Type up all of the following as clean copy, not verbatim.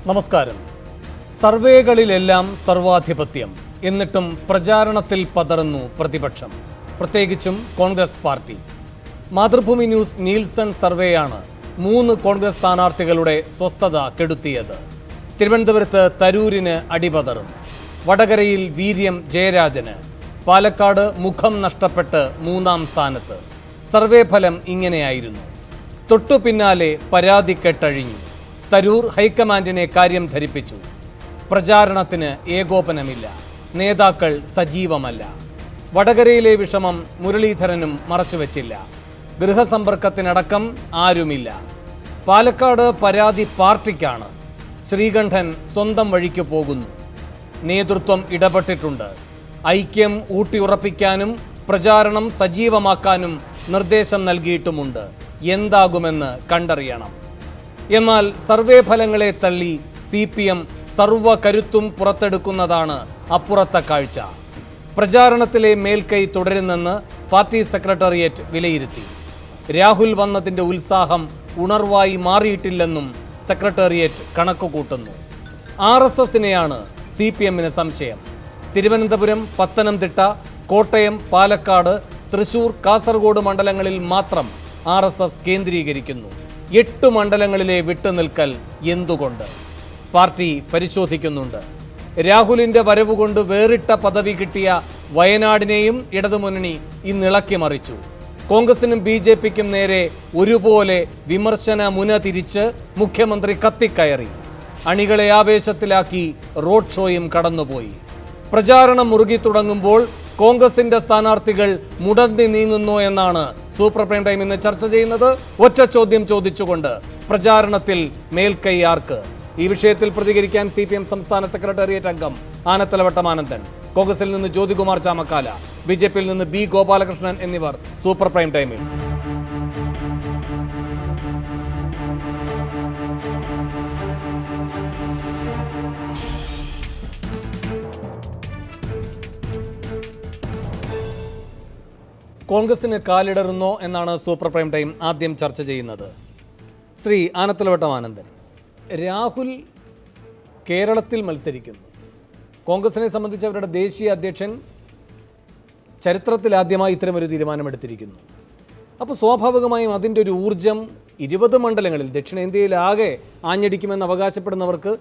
നമസ്കാരം. സർവേകളിലെല്ലാം സർവാധിപത്യം, എന്നിട്ടും പ്രചാരണത്തിൽ പതറുന്നു പ്രതിപക്ഷം, പ്രത്യേകിച്ചും Congress party. Mathrubhumi news Nielsen സർവേയാണ് 3 കോൺഗ്രസ് സ്ഥാനാർത്ഥികളുടെ സ്വസ്ഥത കെടുത്തിയത്. തിരുവനന്തപുരത്ത് തരൂരിന് അടിപതറും, വടകരയിൽ വീര്യം ജയരാജന്, പാലക്കാട് മുഖം നഷ്ടപ്പെട്ട് 3ാം സ്ഥാനത്ത്. സർവേ ഫലം ഇങ്ങനെയായിരുന്നു. തൊട്ടു പിന്നാലെ പരാതി കെട്ടഴിഞ്ഞു. തരൂർ ഹൈക്കമാൻഡിനെ കാര്യം ധരിപ്പിച്ചു. പ്രചാരണത്തിന് ഏകോപനമില്ല, നേതാക്കൾ സജീവമല്ല. വടകരയിലെ വിഷമം മുരളീധരനും മറച്ചുവെച്ചില്ല. ഗൃഹസമ്പർക്കത്തിനടക്കം ആരുമില്ല. പാലക്കാട് പരാതി പാർട്ടിക്കാണ്. ശ്രീകണ്ഠൻ സ്വന്തം വഴിക്ക് പോകുന്നു. നേതൃത്വം ഇടപെട്ടിട്ടുണ്ട്. ഐക്യം ഊട്ടിയുറപ്പിക്കാനും പ്രചാരണം സജീവമാക്കാനും നിർദ്ദേശം നൽകിയിട്ടുമുണ്ട്. എന്താകുമെന്ന് കണ്ടറിയണം. എന്നാൽ സർവേ ഫലങ്ങളെ തള്ളി CPM സർവ്വ കരുത്തും പുറത്തെടുക്കുന്നതാണ് അപ്പുറത്തെ കാഴ്ച. പ്രചാരണത്തിലെ മേൽക്കൈ തുടരുന്നെന്ന് പാർട്ടി സെക്രട്ടേറിയറ്റ് വിലയിരുത്തി. രാഹുൽ വന്നതിൻ്റെ ഉത്സാഹം ഉണർവായി മാറിയിട്ടില്ലെന്നും സെക്രട്ടേറിയറ്റ് കണക്കുകൂട്ടുന്നു. RSSനെയാണ് CPMന് സംശയം. തിരുവനന്തപുരം, പത്തനംതിട്ട, കോട്ടയം, പാലക്കാട്, തൃശൂർ, കാസർഗോഡ് മണ്ഡലങ്ങളിൽ മാത്രം RSS കേന്ദ്രീകരിക്കുന്നു. 8 മണ്ഡലങ്ങളിലെ വിട്ടുനിൽക്കൽ എന്തുകൊണ്ട്? പാർട്ടി പരിശോധിക്കുന്നുണ്ട്. രാഹുലിന്റെ വരവുകൊണ്ട് വേറിട്ട പദവി കിട്ടിയ വയനാടിനെയും ഇടതുമുന്നണി ഇന്നിളക്കി മറിച്ചു. കോൺഗ്രസിനും BJPക്കും നേരെ ഒരുപോലെ വിമർശന മുന തിരിച്ച് മുഖ്യമന്ത്രി കത്തിക്കയറി. അണികളെ ആവേശത്തിലാക്കി റോഡ് ഷോയും കടന്നുപോയി. പ്രചാരണം മുറുകി തുടങ്ങുമ്പോൾ കോൺഗ്രസിന്റെ സ്ഥാനാർത്ഥികൾ മുടന്തി നീങ്ങുന്നു എന്നാണ് സൂപ്പർ പ്രൈം ടൈം ഇന്ന് ചർച്ച ചെയ്യുന്നത്. ഒറ്റ ചോദ്യം ചോദിച്ചുകൊണ്ട്, പ്രചാരണത്തിൽ മേൽക്കൈ ആർക്ക്? ഈ വിഷയത്തിൽ പ്രതികരിക്കാൻ CPM സംസ്ഥാന സെക്രട്ടേറിയറ്റ് അംഗം ആനത്തലവട്ടം ആനന്ദൻ, കോൺഗ്രസിൽ നിന്ന് ജ്യോതികുമാർ ചാമക്കാല, BJPയിൽ നിന്ന് B ഗോപാലകൃഷ്ണൻ എന്നിവർ സൂപ്പർ പ്രൈം ടൈമിൽ. കോൺഗ്രസിന് കാലിടറുന്നോ എന്നാണ് സൂപ്പർ പ്രൈം ടൈം ആദ്യം ചർച്ച ചെയ്യുന്നത്. ശ്രീ ആനത്തലവട്ടം ആനന്ദൻ, രാഹുൽ കേരളത്തിൽ മത്സരിക്കുന്നു. കോൺഗ്രസിനെ സംബന്ധിച്ച് അവരുടെ ദേശീയ അധ്യക്ഷൻ ചരിത്രത്തിലാദ്യമായി ഇത്തരമൊരു തീരുമാനമെടുത്തിരിക്കുന്നു. അപ്പോൾ സ്വാഭാവികമായും അതിൻ്റെ ഒരു ഊർജം 20 മണ്ഡലങ്ങളിൽ ദക്ഷിണേന്ത്യയിലാകെ ആഞ്ഞടിക്കുമെന്ന് അവകാശപ്പെടുന്നവർക്ക്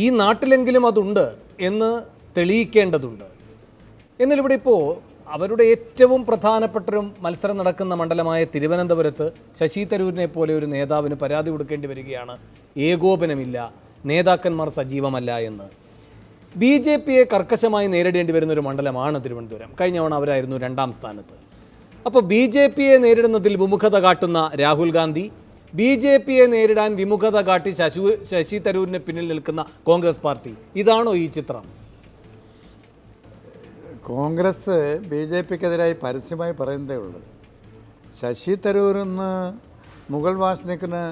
ഈ നാട്ടിലെങ്കിലും അതുണ്ട് എന്ന് തെളിയിക്കേണ്ടതുണ്ട്. എന്നാൽ ഇവിടെ ഇപ്പോൾ അവരുടെ ഏറ്റവും പ്രധാനപ്പെട്ടൊരു മത്സരം നടക്കുന്ന മണ്ഡലമായ തിരുവനന്തപുരത്ത് ശശി തരൂരിനെ പോലെ ഒരു നേതാവിന് പരാതി കൊടുക്കേണ്ടി വരികയാണ്. ഏകോപനമില്ല, നേതാക്കന്മാർ സജീവമല്ല എന്ന്. BJPയെ കർക്കശമായി നേരിടേണ്ടി വരുന്നൊരു മണ്ഡലമാണ് തിരുവനന്തപുരം. കഴിഞ്ഞ തവണ അവരായിരുന്നു 2ാം സ്ഥാനത്ത്. അപ്പോൾ BJPയെ നേരിടുന്നതിൽ വിമുഖത കാട്ടുന്ന രാഹുൽ ഗാന്ധി, BJPയെ നേരിടാൻ വിമുഖത കാട്ടി ശശി തരൂരിന് പിന്നിൽ നിൽക്കുന്ന കോൺഗ്രസ് പാർട്ടി, ഇതാണോ ഈ ചിത്രം? കോൺഗ്രസ് BJPക്കെതിരായി പരസ്യമായി പറയുന്നതേ ഉള്ളൂ. ശശി തരൂരെന്ന് മുഗൾ വാസനിക്കിന്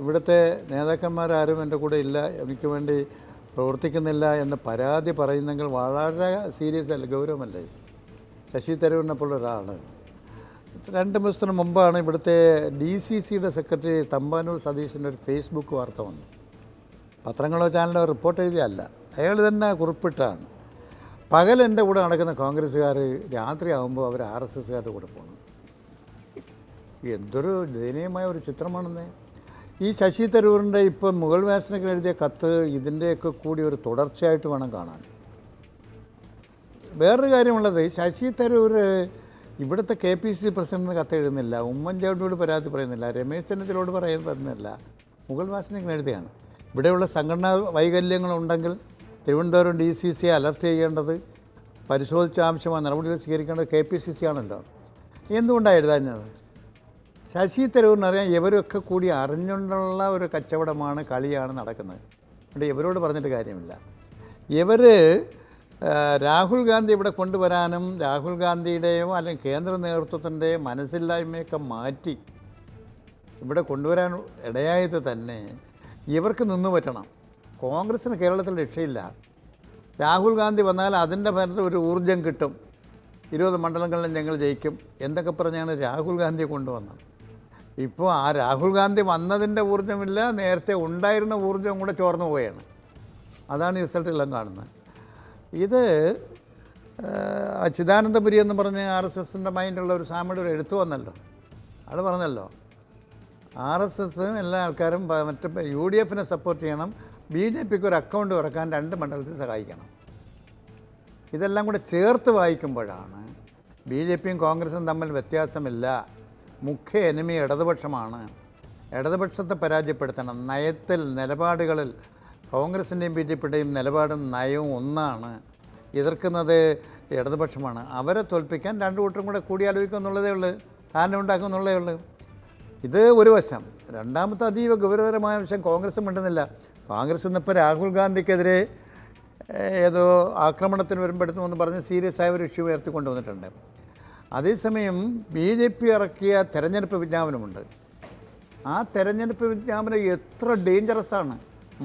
ഇവിടുത്തെ നേതാക്കന്മാരാരും എൻ്റെ കൂടെ ഇല്ല, എനിക്ക് വേണ്ടി പ്രവർത്തിക്കുന്നില്ല എന്ന് പരാതി പറയുന്നെങ്കിൽ വളരെ സീരിയസ് അല്ല, ഗൗരവമല്ലേ? ശശി തരൂരിനെ പോലെ ഒരാൾ 2 ദിവസത്തിന് മുമ്പാണ് ഇവിടുത്തെ DCCയുടെ സെക്രട്ടറി തമ്പാനൂർ സതീശൻ്റെ ഒരു ഫേസ്ബുക്ക് വാർത്ത വന്നു. പത്രങ്ങളോ ചാനലോ റിപ്പോർട്ട് എഴുതിയല്ല, അയാൾ തന്നെ കുറിപ്പിട്ടാണ്. പകൽ എൻ്റെ കൂടെ നടക്കുന്ന കോൺഗ്രസ്സുകാർ രാത്രിയാകുമ്പോൾ അവർ RSSകാരുടെ കൂടെ പോകണം. എന്തൊരു ദയനീയമായ ഒരു ചിത്രമാണെന്നേ. ഈ ശശി തരൂരിൻ്റെ ഇപ്പം മുഗൾ വാസനയ്ക്ക് എഴുതിയ കത്ത് ഇതിൻ്റെയൊക്കെ കൂടി ഒരു തുടർച്ചയായിട്ട് വേണം കാണാൻ. വേറൊരു കാര്യമുള്ളത്, ശശി തരൂർ ഇവിടുത്തെ KPCC പ്രസിഡന്റിന് കത്ത് എഴുതുന്നില്ല, ഉമ്മൻചാണ്ടിയോട് പരാതി പറയുന്നില്ല, രമേശ് ചെന്നിത്തലയോട് പറയുന്നില്ല, മുഗൾ വാസനയ്ക്ക് എഴുതിയാണ്. ഇവിടെയുള്ള സംഘടനാ വൈകല്യങ്ങളുണ്ടെങ്കിൽ തിരുവനന്തപുരം DCCയെ അലർട്ട് ചെയ്യേണ്ടത്, പരിശോധിച്ച ആവശ്യമായ നടപടികൾ സ്വീകരിക്കേണ്ടത് KPCC ആണല്ലോ. എന്തുകൊണ്ടാണ് എഴുതാഞ്ഞത്? ശശി തരൂരിനറിയാം ഇവരൊക്കെ കൂടി അറിഞ്ഞുകൊണ്ടുള്ള ഒരു കച്ചവടമാണ്, കളിയാണ് നടക്കുന്നത്. അതുകൊണ്ട് ഇവരോട് പറഞ്ഞിട്ട് കാര്യമില്ല. ഇവർ രാഹുൽ ഗാന്ധി ഇവിടെ കൊണ്ടുവരാനും രാഹുൽ ഗാന്ധിയുടെയോ അല്ലെങ്കിൽ കേന്ദ്ര നേതൃത്വത്തിൻ്റെയോ മനസ്സില്ലായ്മയൊക്കെ മാറ്റി ഇവിടെ കൊണ്ടുവരാൻ ഇടയായത് തന്നെ ഇവർക്ക് നിന്നു പറ്റണം. കോൺഗ്രസ്സിന് കേരളത്തിൽ രക്ഷയില്ല. രാഹുൽ ഗാന്ധി വന്നാൽ അതിൻ്റെ ഭരണത്തിൽ ഒരു ഊർജം കിട്ടും, 20 മണ്ഡലങ്ങളിലും ഞങ്ങൾ ജയിക്കും എന്തൊക്കെ പറഞ്ഞാണ് രാഹുൽ ഗാന്ധിയെ കൊണ്ടുവന്നത്. ഇപ്പോൾ ആ രാഹുൽ ഗാന്ധി വന്നതിൻ്റെ ഊർജ്ജമില്ല, നേരത്തെ ഉണ്ടായിരുന്ന ഊർജ്ജം കൂടെ ചോർന്നു പോവുകയാണ്. അതാണ് ഈ റിസൾട്ടെല്ലാം കാണുന്നത്. ഇത് ചിദാനന്ദപുരി എന്ന് പറഞ്ഞ് RSSൻ്റെ മൈൻഡുള്ള ഒരു സ്വാമിയുടെ ഒരു എഴുത്ത് വന്നല്ലോ. അത് പറഞ്ഞല്ലോ, RSS എല്ലാ ആൾക്കാരും മറ്റേ UDFനെ സപ്പോർട്ട് ചെയ്യണം, BJPക്ക് ഒരു അക്കൗണ്ട് തുറക്കാൻ 2 മണ്ഡലത്തിൽ സഹായിക്കണം. ഇതെല്ലാം കൂടെ ചേർത്ത് വായിക്കുമ്പോഴാണ് BJPയും കോൺഗ്രസും തമ്മിൽ വ്യത്യാസമില്ല, മുഖ്യ എനിമി ഇടതുപക്ഷമാണ്, ഇടതുപക്ഷത്തെ പരാജയപ്പെടുത്തണം, നയത്തിൽ നിലപാടുകളിൽ കോൺഗ്രസിൻ്റെയും BJPയുടെയും നിലപാടും നയവും ഒന്നാണ്, എതിർക്കുന്നത് ഇടതുപക്ഷമാണ്, അവരെ തോൽപ്പിക്കാൻ 2 കൂട്ടരും കൂടെ കൂടിയാലോചിക്കും എന്നുള്ളതേ ഉള്ളൂ, ധാരണ ഉണ്ടാക്കും എന്നുള്ളതേ ഉള്ളൂ. ഇത് ഒരു വശം. രണ്ടാമത്തെ അതീവ ഗൗരവതരമായ വശം കോൺഗ്രസ് മിണ്ടുന്നില്ല. കോൺഗ്രസ് ഇന്നിപ്പോൾ രാഹുൽ ഗാന്ധിക്കെതിരെ ഏതോ ആക്രമണത്തിന് വരുമ്പോഴെന്ന് പറഞ്ഞ് സീരിയസ് ആയ ഒരു ഇഷ്യൂ ഉയർത്തിക്കൊണ്ടുവന്നിട്ടുണ്ട്. അതേസമയം BJP ഇറക്കിയ തെരഞ്ഞെടുപ്പ് വിജ്ഞാപനമുണ്ട്. ആ തെരഞ്ഞെടുപ്പ് വിജ്ഞാപനം എത്ര ഡേഞ്ചറസാണ്.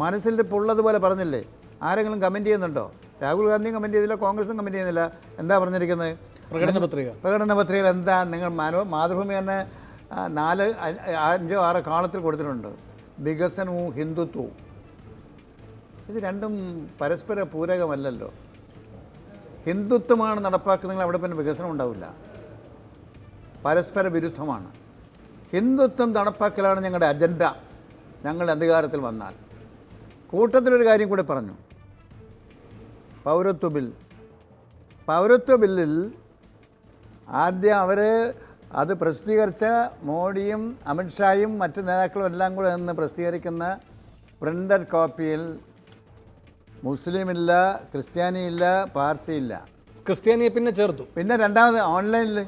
മനസ്സിൽ ഇപ്പോൾ ഉള്ളതുപോലെ പറഞ്ഞില്ലേ, ആരെങ്കിലും കമൻറ്റ് ചെയ്യുന്നുണ്ടോ? രാഹുൽ ഗാന്ധിയും കമൻറ്റ് ചെയ്തില്ല, കോൺഗ്രസും കമൻറ്റ് ചെയ്യുന്നില്ല. എന്താ പറഞ്ഞിരിക്കുന്നത്? പ്രകടന പത്രികയിൽ എന്താ? നിങ്ങൾ മാതൃഭൂമി തന്നെ 4, 5, 6 കാളത്തിൽ കൊടുത്തിട്ടുണ്ട്, വികസനവും ഹിന്ദുത്വവും. ഇത് രണ്ടും പരസ്പര പൂരകമല്ലല്ലോ. ഹിന്ദുത്വമാണ് നടപ്പാക്കുന്നതെങ്കിൽ അവിടെ പിന്നെ വികസനം ഉണ്ടാവില്ല, പരസ്പര വിരുദ്ധമാണ്. ഹിന്ദുത്വം നടപ്പാക്കലാണ് ഞങ്ങളുടെ അജണ്ട, ഞങ്ങൾ അധികാരത്തിൽ വന്നാൽ. കൂട്ടത്തിലൊരു കാര്യം കൂടി പറഞ്ഞു, പൗരത്വ ബില്ലിൽ ആദ്യം അവർ അത് പ്രസിദ്ധീകരിച്ച മോഡിയും അമിത്ഷായും മറ്റ് നേതാക്കളും എല്ലാം കൂടെ നിന്ന് പ്രസിദ്ധീകരിക്കുന്ന പ്രിൻ്റഡ് കോപ്പിയിൽ മുസ്ലിമില്ല, ക്രിസ്ത്യാനിയില്ല, പാർസിയില്ല. ക്രിസ്ത്യാനിയെ പിന്നെ ചേർത്തു, പിന്നെ രണ്ടാമത് ഓൺലൈനിൽ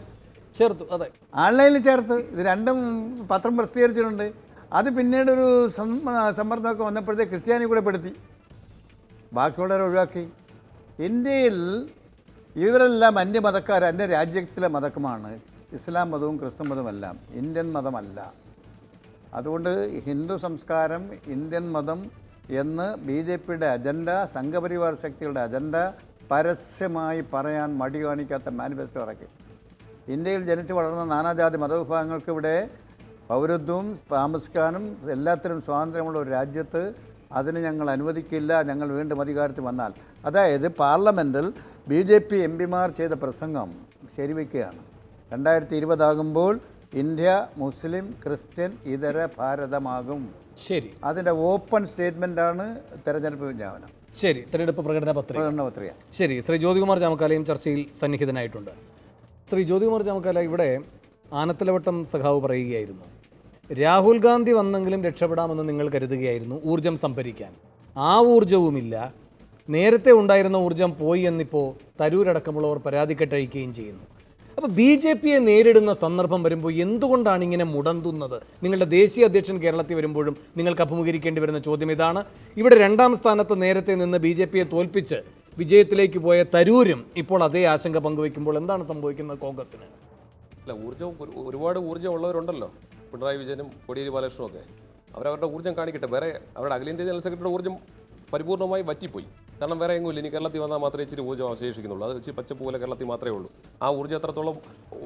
ചേർത്തു. അതെ, ഓൺലൈനിൽ ചേർത്ത്. ഇത് രണ്ടും പത്രം പ്രസിദ്ധീകരിച്ചിട്ടുണ്ട്. അത് പിന്നീടൊരു സമ്മർദ്ദമൊക്കെ വന്നപ്പോഴത്തേക്ക് ക്രിസ്ത്യാനി കൂടെ പെടുത്തി, ബാക്കിയുള്ളവരെ ഒഴിവാക്കി. ഇന്ത്യയിൽ ഇവരെല്ലാം അന്യമതക്കാർ, എൻ്റെ രാജ്യത്തിലെ മതമാണ്. ഇസ്ലാം മതവും ക്രിസ്തു മതവുമെല്ലാം ഇന്ത്യൻ മതമല്ല. അതുകൊണ്ട് ഹിന്ദു സംസ്കാരം, ഇന്ത്യൻ മതം എന്ന് BJPയുടെ അജണ്ട, സംഘപരിവാർ ശക്തികളുടെ അജണ്ട പരസ്യമായി പറയാൻ മടി കാണിക്കാത്ത മാനിഫെസ്റ്റോ ഇറക്കി. ഇന്ത്യയിൽ ജനിച്ചു വളർന്ന നാനാജാതി മതവിഭാഗങ്ങൾക്ക് ഇവിടെ പൗരത്വവും താമസിക്കാനും എല്ലാത്തിനും സ്വാതന്ത്ര്യമുള്ള ഒരു രാജ്യത്ത് അതിന് ഞങ്ങൾ അനുവദിക്കില്ല, ഞങ്ങൾ വീണ്ടും അധികാരത്തിൽ വന്നാൽ. അതായത് പാർലമെൻറ്റിൽ BJP MPമാർ ചെയ്ത പ്രസംഗം ശരിവയ്ക്കുകയാണ്. 2020 ആകുമ്പോൾ ഇന്ത്യ മുസ്ലിം ക്രിസ്ത്യൻ ഇതര ഭാരതമാകും. ശരി, അതിൻ്റെ ഓപ്പൺ സ്റ്റേറ്റ്മെൻറ്റാണ് തെരഞ്ഞെടുപ്പ് വിജ്ഞാപനം. ശരി, തെരഞ്ഞെടുപ്പ് പ്രകടന പത്രിക. ശരി, ശ്രീ ജ്യോതികുമാർ ചാമക്കാലയും ചർച്ചയിൽ സന്നിഹിതനായിട്ടുണ്ട്. ശ്രീ ജ്യോതികുമാർ ചാമക്കാല, ഇവിടെ ആനത്തലവട്ടം സഖാവ് പറയുകയായിരുന്നു, രാഹുൽ ഗാന്ധി വന്നെങ്കിലും രക്ഷപ്പെടാമെന്ന് നിങ്ങൾ കരുതുകയായിരുന്നു ഊർജം സംഭരിക്കാൻ. ആ ഊർജവുമില്ല, നേരത്തെ ഉണ്ടായിരുന്ന ഊർജം പോയി എന്നിപ്പോൾ തരൂരടക്കമുള്ളവർ പരാതിക്കെട്ടഴിക്കുകയും ചെയ്യുന്നു. അപ്പോൾ BJPയെ നേരിടുന്ന സന്ദർഭം വരുമ്പോൾ എന്തുകൊണ്ടാണ് ഇങ്ങനെ മുടന്തുന്നത്? നിങ്ങളുടെ ദേശീയ അധ്യക്ഷൻ കേരളത്തിൽ വരുമ്പോഴും നിങ്ങൾക്ക് അഭിമുഖീകരിക്കേണ്ടി വരുന്ന ചോദ്യം ഇതാണ്. ഇവിടെ 2ാം സ്ഥാനത്ത് നേരത്തെ നിന്ന് BJPയെ തോൽപ്പിച്ച് വിജയത്തിലേക്ക് പോയ തരൂരും ഇപ്പോൾ അതേ ആശങ്ക പങ്കുവയ്ക്കുമ്പോൾ എന്താണ് സംഭവിക്കുന്നത് കോൺഗ്രസിന്? അല്ല, ഒരുപാട് ഊർജ്ജം ഉള്ളവരുണ്ടല്ലോ, പിണറായി വിജയനും കോടിയേരി ബാലകൃഷ്ണനും ഒക്കെ. അവരവരുടെ ഊർജ്ജം കാണിക്കട്ടെ. വേറെ അവരുടെ അഖിലേന്ത്യാ ജനറൽ സെക്രട്ടറിയുടെ ഊർജ്ജം പരിപൂർണ്ണമായി വറ്റിപ്പോയി. കാരണം വേറെ എങ്ങുമില്ല. ഇനി കേരളത്തിൽ വന്നാൽ മാത്രമേ ഇച്ചിരി ഊർജ്ജം അവശേഷിക്കുന്നുള്ളൂ. അത് വെച്ച് പച്ചപ്പ് പോലെ കേരളത്തിൽ മാത്രമേ ഉള്ളൂ. ആ ഊർജ്ജം എത്രത്തോളം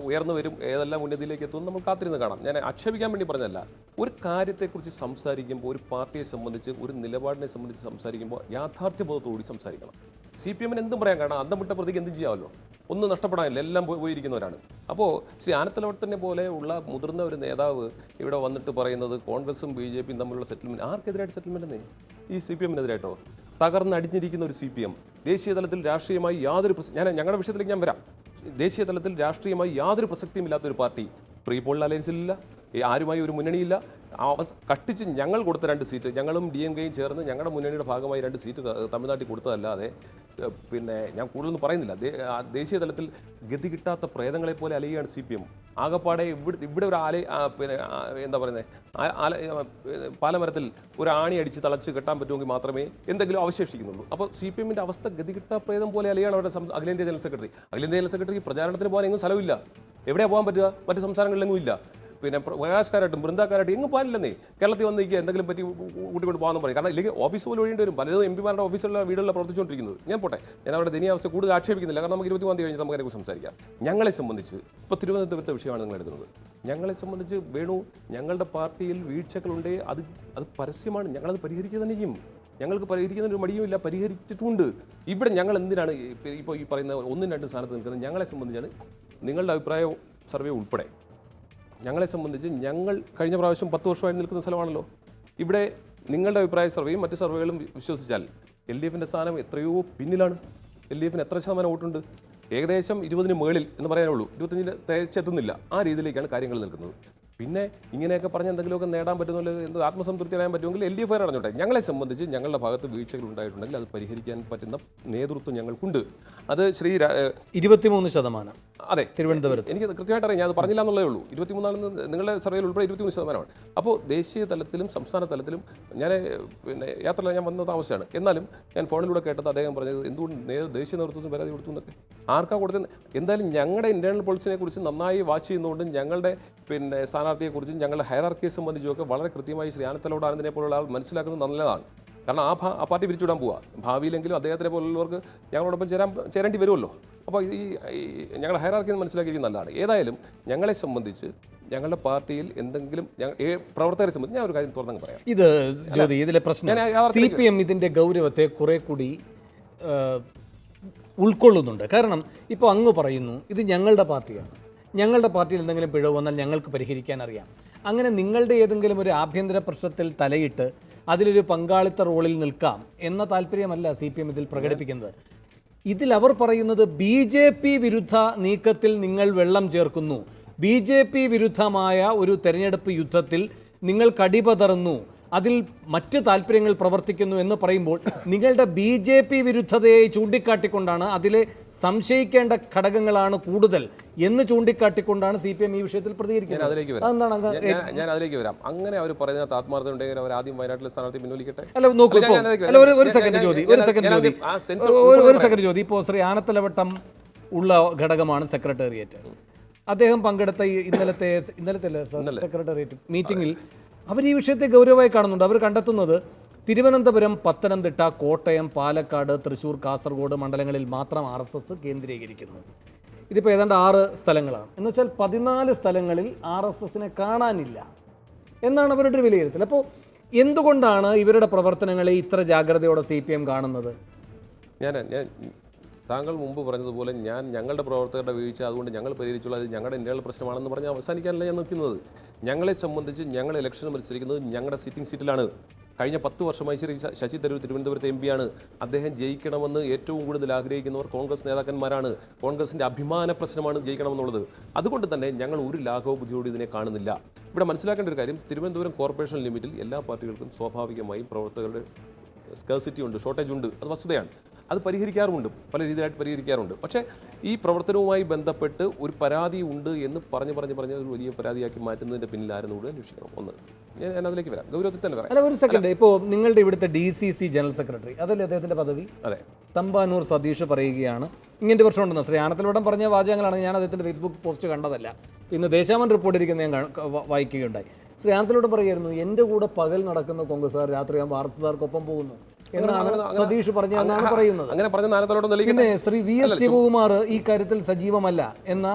ഉയർന്നു വരും, ഏതെല്ലാം ഉന്നതിയിലേക്ക് എത്തും നമ്മൾ കാത്തിരുന്ന് കാണാം. ഞാൻ ആക്ഷേപിക്കാൻ വേണ്ടി പറഞ്ഞല്ല. ഒരു കാര്യത്തെക്കുറിച്ച് സംസാരിക്കുമ്പോൾ, ഒരു പാർട്ടിയെ സംബന്ധിച്ച്, ഒരു നിലപാടിനെ സംബന്ധിച്ച് സംസാരിക്കുമ്പോൾ യാഥാർത്ഥ്യബോധത്തോടുകൂടി സംസാരിക്കണം. CPMന് എന്തും പറയാൻ, കാരണം അന്തം വിട്ട പ്രതിക്ക് എന്തും ചെയ്യാമല്ലോ, ഒന്നും നഷ്ടപ്പെടാനില്ല, എല്ലാം പോയിരിക്കുന്നവരാണ്. അപ്പോൾ ശ്രീ ആനത്തലവട്ടത്തിനെ പോലെ ഉള്ള മുതിർന്ന ഒരു നേതാവ് ഇവിടെ വന്നിട്ട് പറയുന്നത് കോൺഗ്രസും BJPയും തമ്മിലുള്ള സെറ്റിൽമെൻറ്റ്, ആർക്കെതിരായിട്ട് സെറ്റിൽമെൻറ്റ് എന്നേ? ഈ CPMനെതിരായിട്ടോ? തകർന്നടിഞ്ഞിരിക്കുന്ന ഒരു CPM ദേശീയ തലത്തിൽ രാഷ്ട്രീയമായി യാതൊരു ഞങ്ങളുടെ വിഷയത്തിലേക്ക് ഞാൻ വരാം. ദേശീയ തലത്തിൽ രാഷ്ട്രീയമായി യാതൊരു പ്രസക്തിയും ഇല്ലാത്തൊരു പാർട്ടി പ്രീ പോൾ അലയൻസിലില്ല, ആരുമായി ഒരു മുന്നണിയില്ല. കഷ്ടിച്ച് ഞങ്ങൾ കൊടുത്ത 2 സീറ്റ്, ഞങ്ങളും DMKയും ചേർന്ന് ഞങ്ങളുടെ മുന്നണിയുടെ ഭാഗമായി 2 സീറ്റ് തമിഴ്നാട്ടിൽ കൊടുത്തതല്ലാതെ പിന്നെ ഞാൻ കൂടുതലൊന്നും പറയുന്നില്ല. ദേശീയ തലത്തിൽ ഗതി കിട്ടാത്ത പ്രേതങ്ങളെ പോലെ അലയുകയാണ് CPM. ആകപ്പാടെ ഇവിടെ ഒരു പിന്നെ എന്താ പറയുന്നത്, പാലമരത്തിൽ ഒരു ആണി അടിച്ച് തളച്ച് കെട്ടാൻ പറ്റുമെങ്കിൽ മാത്രമേ എന്തെങ്കിലും അവശേഷിക്കുന്നുള്ളൂ. അപ്പോൾ CPMൻ്റെ അവസ്ഥ ഗതി കിട്ടാ പ്രേതം പോലെ അലയാണ് അവരുടെ അഖിലേന്ത്യാ ജനറൽ സെക്രട്ടറി. അഖിലേന്ത്യാ ജനറൽ സെക്രട്ടറി പ്രചാരണത്തിന് പോകാൻ എങ്ങും സ്ഥലമില്ല. എവിടെയാണ് പോകാൻ പറ്റുക? മറ്റ് സംസ്ഥാനങ്ങളിലെങ്ങും ഇല്ല. പിന്നെ പ്രകാശക്കാരായിട്ടും ബൃന്ദക്കാരായിട്ടും എങ്ങും പോകാനില്ലെന്നേ. കേരളത്തിൽ വന്ന് നിൽക്കുക, എന്തെങ്കിലും പറ്റി കൂട്ടിക്കൊണ്ട് പോകാമെന്ന് പറയും. കാരണം ഇല്ലെങ്കിൽ ഓഫീസ് പോലും ഒഴിയേണ്ടി വരും. പലരും MPമാരുടെ ഓഫീസുള്ള വീടുകളിലാണ് പ്രവർത്തിച്ചുകൊണ്ടിരിക്കുന്നത്. ഞാൻ പോട്ടെ, ഞാൻ അവരുടെ ദയനീയാവസ്ഥ കൂടുതൽ ആക്ഷേപിക്കുന്നില്ല. കാരണം നമുക്ക് 21 തീയതി കഴിഞ്ഞ് നമുക്ക് അതിനെക്കുറിച്ച് സംസാരിക്കാം. ഞങ്ങളെ സംബന്ധിച്ച് ഇപ്പോൾ തിരുവനന്തപുരത്തെ വിഷയമാണ് നിങ്ങൾ എടുക്കുന്നത്. ഞങ്ങളെ സംബന്ധിച്ച് വേണു, ഞങ്ങളുടെ പാർട്ടിയിൽ വീഴ്ചകളുണ്ട്, അത് പരസ്യമാണ്, ഞങ്ങളത് പരിഹരിക്കുക തന്നെ ചെയ്യും. ഞങ്ങൾക്ക് പരിഹരിക്കുന്നതിന് ഒരു മടിയുമില്ല, പരിഹരിച്ചിട്ടുണ്ട്. ഇവിടെ ഞങ്ങൾ എന്തിനാണ് ഇപ്പോൾ ഈ പറയുന്ന 1-2 സ്ഥാനത്ത് നിൽക്കുന്നത്? ഞങ്ങളെ സംബന്ധിച്ചാണ് നിങ്ങളുടെ അഭിപ്രായ സർവേ ഉൾപ്പെടെ ഞങ്ങളെ സംബന്ധിച്ച് ഞങ്ങൾ കഴിഞ്ഞ പ്രാവശ്യം 10 വർഷമായി നിൽക്കുന്ന സ്ഥലമാണല്ലോ. ഇവിടെ നിങ്ങളുടെ അഭിപ്രായ സർവേയും മറ്റ് സർവേകളും വിശ്വസിച്ചാൽ LDFിൻ്റെ സ്ഥാനം എത്രയോ പിന്നിലാണ്. LDFിന് എത്ര ശതമാനം വോട്ടുണ്ട്? ഏകദേശം 20-ന് മുകളിൽ എന്ന് പറയാനുള്ളൂ, 25-ന് തികച്ചെത്തുന്നില്ല. ആ രീതിയിലേക്കാണ് കാര്യങ്ങൾ നിൽക്കുന്നത്. പിന്നെ ഇങ്ങനെയൊക്കെ പറഞ്ഞ് എന്തെങ്കിലുമൊക്കെ നേടാൻ പറ്റുന്നില്ല, എന്ത് ആത്മസംതൃപ്തി അടയാൻ പറ്റുമെങ്കിൽ LDF അറിഞ്ഞോട്ടെ. ഞങ്ങളെ സംബന്ധിച്ച് ഞങ്ങളുടെ ഭാഗത്ത് വീഴ്ചകൾ ഉണ്ടായിട്ടുണ്ടെങ്കിൽ അത് പരിഹരിക്കാൻ പറ്റുന്ന നേതൃത്വം ഞങ്ങൾക്കുണ്ട്. അത് ശ്രീ 23%. അതെ, തിരുവനന്തപുരത്ത് എനിക്ക് കൃത്യമായിട്ട് അറിയാം, ഞാൻ അത് പറഞ്ഞില്ല എന്നുള്ളേ ഉള്ളൂ. 23 നിങ്ങളുടെ സർവേയിൽ ഉൾപ്പെടെ 23%. അപ്പോൾ ദേശീയ തലത്തിലും സംസ്ഥാന തലത്തിലും ഞാൻ പിന്നെ യാത്രയിൽ ഞാൻ വന്ന താമസിച്ചാണ്. എന്നാലും ഞാൻ ഫോണിലൂടെ കേട്ടത് അദ്ദേഹം പറഞ്ഞത് എന്തുകൊണ്ട് ദേശീയ നേതൃത്വത്തിന് പരാതി കൊടുത്തു എന്നൊക്കെ. ആർക്കാ കൊടുത്തത്? എന്തായാലും ഞങ്ങളുടെ ഇന്റേണൽ പോളിസിനെ കുറിച്ച് നന്നായി വാച്ച് ചെയ്യുന്നതുകൊണ്ടും ഞങ്ങളുടെ പിന്നെ സ്ഥാനാർത്ഥിയെക്കുറിച്ചും ഞങ്ങളുടെ ഹയറാർക്കിയെ സംബന്ധിച്ചുമൊക്കെ വളരെ കൃത്യമായി ശ്രീ ആനത്തലോട് ആനന്ദിനെ പോലുള്ള ആൾ മനസ്സിലാക്കുന്നത് നല്ലതാണ്. കാരണം ആ പാർട്ടി പിരിച്ചുവിടാൻ പോവുക. ഭാവിയിലെങ്കിലും അദ്ദേഹത്തിനെ പോലുള്ളവർക്ക് ഞങ്ങളോടൊപ്പം ചേരേണ്ടി വരുമല്ലോ. അപ്പോൾ ഈ ഞങ്ങളുടെ ഹയറാർക്കി മനസ്സിലാക്കിയിരിക്കുന്നത് നല്ലതാണ്. ഏതായാലും ഞങ്ങളെ സംബന്ധിച്ച് ഞങ്ങളുടെ പാർട്ടിയിൽ എന്തെങ്കിലും പ്രവർത്തകരെ സംബന്ധിച്ച് ഞാൻ ഒരു കാര്യം തുറന്നങ്ങ് പറയാം. ഇത് ജ്യോതി, ഇതിലെ പ്രശ്നം CPM ഇതിൻ്റെ ഗൗരവത്തെ കുറെ കൂടി ഉൾക്കൊള്ളുന്നുണ്ട്. കാരണം ഇപ്പോൾ അങ്ങ് പറയുന്നു ഇത് ഞങ്ങളുടെ പാർട്ടിയാണ്, ഞങ്ങളുടെ പാർട്ടിയിൽ എന്തെങ്കിലും പിഴവ് വന്നാൽ ഞങ്ങൾക്ക് പരിഹരിക്കാൻ അറിയാം. അങ്ങനെ നിങ്ങളുടെ ഏതെങ്കിലും ഒരു ആഭ്യന്തര പ്രശ്നത്തിൽ തലയിട്ട് അതിലൊരു പങ്കാളിത്ത റോളിൽ നിൽക്കാം എന്ന താല്പര്യമല്ല CPM ഇതിൽ പ്രകടിപ്പിക്കുന്നത്. ഇതിൽ അവർ പറയുന്നത് BJP വിരുദ്ധ നീക്കത്തിൽ നിങ്ങൾ വെള്ളം ചേർക്കുന്നു, BJP വിരുദ്ധമായ ഒരു തെരഞ്ഞെടുപ്പ് യുദ്ധത്തിൽ നിങ്ങൾ കടിപതറുന്നു, അതിൽ മറ്റ് താല്പര്യങ്ങൾ പ്രവർത്തിക്കുന്നു എന്ന് പറയുമ്പോൾ നിങ്ങളുടെ BJP വിരുദ്ധതയെ ചൂണ്ടിക്കാട്ടിക്കൊണ്ടാണ്, അതിലെ സംശയിക്കേണ്ട ഘടകങ്ങളാണ് കൂടുതൽ എന്ന് ചൂണ്ടിക്കാട്ടിക്കൊണ്ടാണ് CPM ഈ വിഷയത്തിൽ പ്രതികരിക്കുന്നത്. ഞാൻ അതിലേക്ക് വരാം. അങ്ങനെ അവർ പറയുന്നത് ആത്മാർത്ഥം ഉണ്ടെങ്കിൽ അവർ ആദ്യം വയനാട്ടിലെ സ്ഥാനാർത്ഥി പിൻവലിക്കട്ടെ. അല്ല നോക്കൂ, ഒരു സെക്കൻഡ് ജ്യോതി, ഇപ്പോൾ ശ്രീ ആനത്തലവട്ടം ഉള്ള ഘടകമാണ് സെക്രട്ടേറിയറ്റ്. അദ്ദേഹം പങ്കെടുത്ത ഇന്നലത്തെ സെക്രട്ടേറിയറ്റ് മീറ്റിംഗിൽ അവർ ഈ വിഷയത്തെ ഗൗരവമായി കാണുന്നുണ്ട്. അവർ കണ്ടെത്തുന്നത് തിരുവനന്തപുരം, പത്തനംതിട്ട, കോട്ടയം, പാലക്കാട്, തൃശ്ശൂർ, കാസർഗോഡ് മണ്ഡലങ്ങളിൽ മാത്രം RSS കേന്ദ്രീകരിക്കുന്നു. ഇതിപ്പോൾ ഏതാണ്ട് 6 സ്ഥലങ്ങളാണ്. എന്ന് വെച്ചാൽ 14 സ്ഥലങ്ങളിൽ RSSനെ കാണാനില്ല എന്നാണ് അവരുടെ ഒരു വിലയിരുത്തൽ. അപ്പോൾ എന്തുകൊണ്ടാണ് ഇവരുടെ പ്രവർത്തനങ്ങളെ ഇത്ര ജാഗ്രതയോടെ CPM കാണുന്നത്? ഞാൻ താങ്കൾ മുമ്പ് പറഞ്ഞതുപോലെ ഞങ്ങളുടെ പ്രവർത്തകരുടെ വീഴ്ച അതുകൊണ്ട് ഞങ്ങൾ പരിഹരിച്ചുള്ള അത് ഞങ്ങളുടെ ഇന്റേണൽ പ്രശ്നമാണെന്ന് പറഞ്ഞ് അവസാനിക്കാനല്ല ഞാൻ നിൽക്കുന്നത്. ഞങ്ങളെ സംബന്ധിച്ച് ഞങ്ങൾ ഇലക്ഷൻ മത്സരിക്കുന്നത് ഞങ്ങളുടെ സിറ്റിംഗ് സീറ്റിലാണ്. കഴിഞ്ഞ 10 വർഷമായി ശ്രീ ശശി തരൂർ തിരുവനന്തപുരത്ത് MP ആണ്. അദ്ദേഹം ജയിക്കണമെന്ന് ഏറ്റവും കൂടുതൽ ആഗ്രഹിക്കുന്നവർ കോൺഗ്രസ് നേതാക്കന്മാരാണ്. കോൺഗ്രസിൻ്റെ അഭിമാന പ്രശ്നമാണ് ജയിക്കണമെന്നുള്ളത്. അതുകൊണ്ട് തന്നെ ഞങ്ങൾ ഒരു ലാഘവ ബുദ്ധിയോട് ഇതിനെ കാണുന്നില്ല. ഇവിടെ മനസ്സിലാക്കേണ്ട ഒരു കാര്യം, തിരുവനന്തപുരം കോർപ്പറേഷൻ ലിമിറ്റിൽ എല്ലാ പാർട്ടികൾക്കും സ്വാഭാവികമായും പ്രവർത്തകരുടെ സ്കേഴ്സിറ്റി ഉണ്ട്, ഷോർട്ടേജ് ഉണ്ട്, അത് വസ്തുതയാണ്. അത് പരിഹരിക്കാറുമുണ്ട്, പല രീതിയിലായിട്ട് പരിഹരിക്കാറുണ്ട്. പക്ഷേ ഈ പ്രവർത്തനവുമായി ബന്ധപ്പെട്ട് ഒരു പരാതി ഉണ്ട് എന്ന് പറഞ്ഞ് ഒരു വലിയ പരാതിയാക്കി മാറ്റുന്നതിൻ്റെ പിന്നിൽ ആരെന്ന് കൂടെ അന്വേഷിക്കണം. ഒന്ന് ഞാൻ അതിലേക്ക് വരാം, ഗൗരവത്തിൽ തന്നെ വരാം. അല്ല ഒരു സെക്കൻഡ്, ഇപ്പോൾ നിങ്ങളുടെ ഇവിടുത്തെ DCC ജനറൽ സെക്രട്ടറി, അതല്ലേ അദ്ദേഹത്തിൻ്റെ പദവി? അതെ. തമ്പാനൂർ സതീഷ് പറയുകയാണ് ഇങ്ങനത്തെ പ്രശ്നമുണ്ടെന്ന്. ശ്രീ ആനത്തലവട്ടം പറഞ്ഞ വാചകങ്ങളാണ്, ഞാൻ അദ്ദേഹത്തിൻ്റെ ഫേസ്ബുക്ക് പോസ്റ്റ് കണ്ടതല്ല, ഇന്ന് ദേശാമൻ റിപ്പോർട്ട് ഇരിക്കുന്ന ഞാൻ വായിക്കുകയുണ്ടായി. ശ്രീ ആനത്തലവട്ടം പറയുമായിരുന്നു എൻ്റെ കൂടെ പകൽ നടക്കുന്ന കോൺഗ്രസ്സുകാർ രാത്രിയാകുമ്പോൾ RSSകാർക്കൊപ്പം പോകുന്നു എന്നാണ് സതീഷ് പറഞ്ഞതെന്നാണ് പറയുന്നത്. പിന്നെ ശ്രീ VS ശിവകുമാർ ഈ കാര്യത്തിൽ സജീവമല്ല എന്ന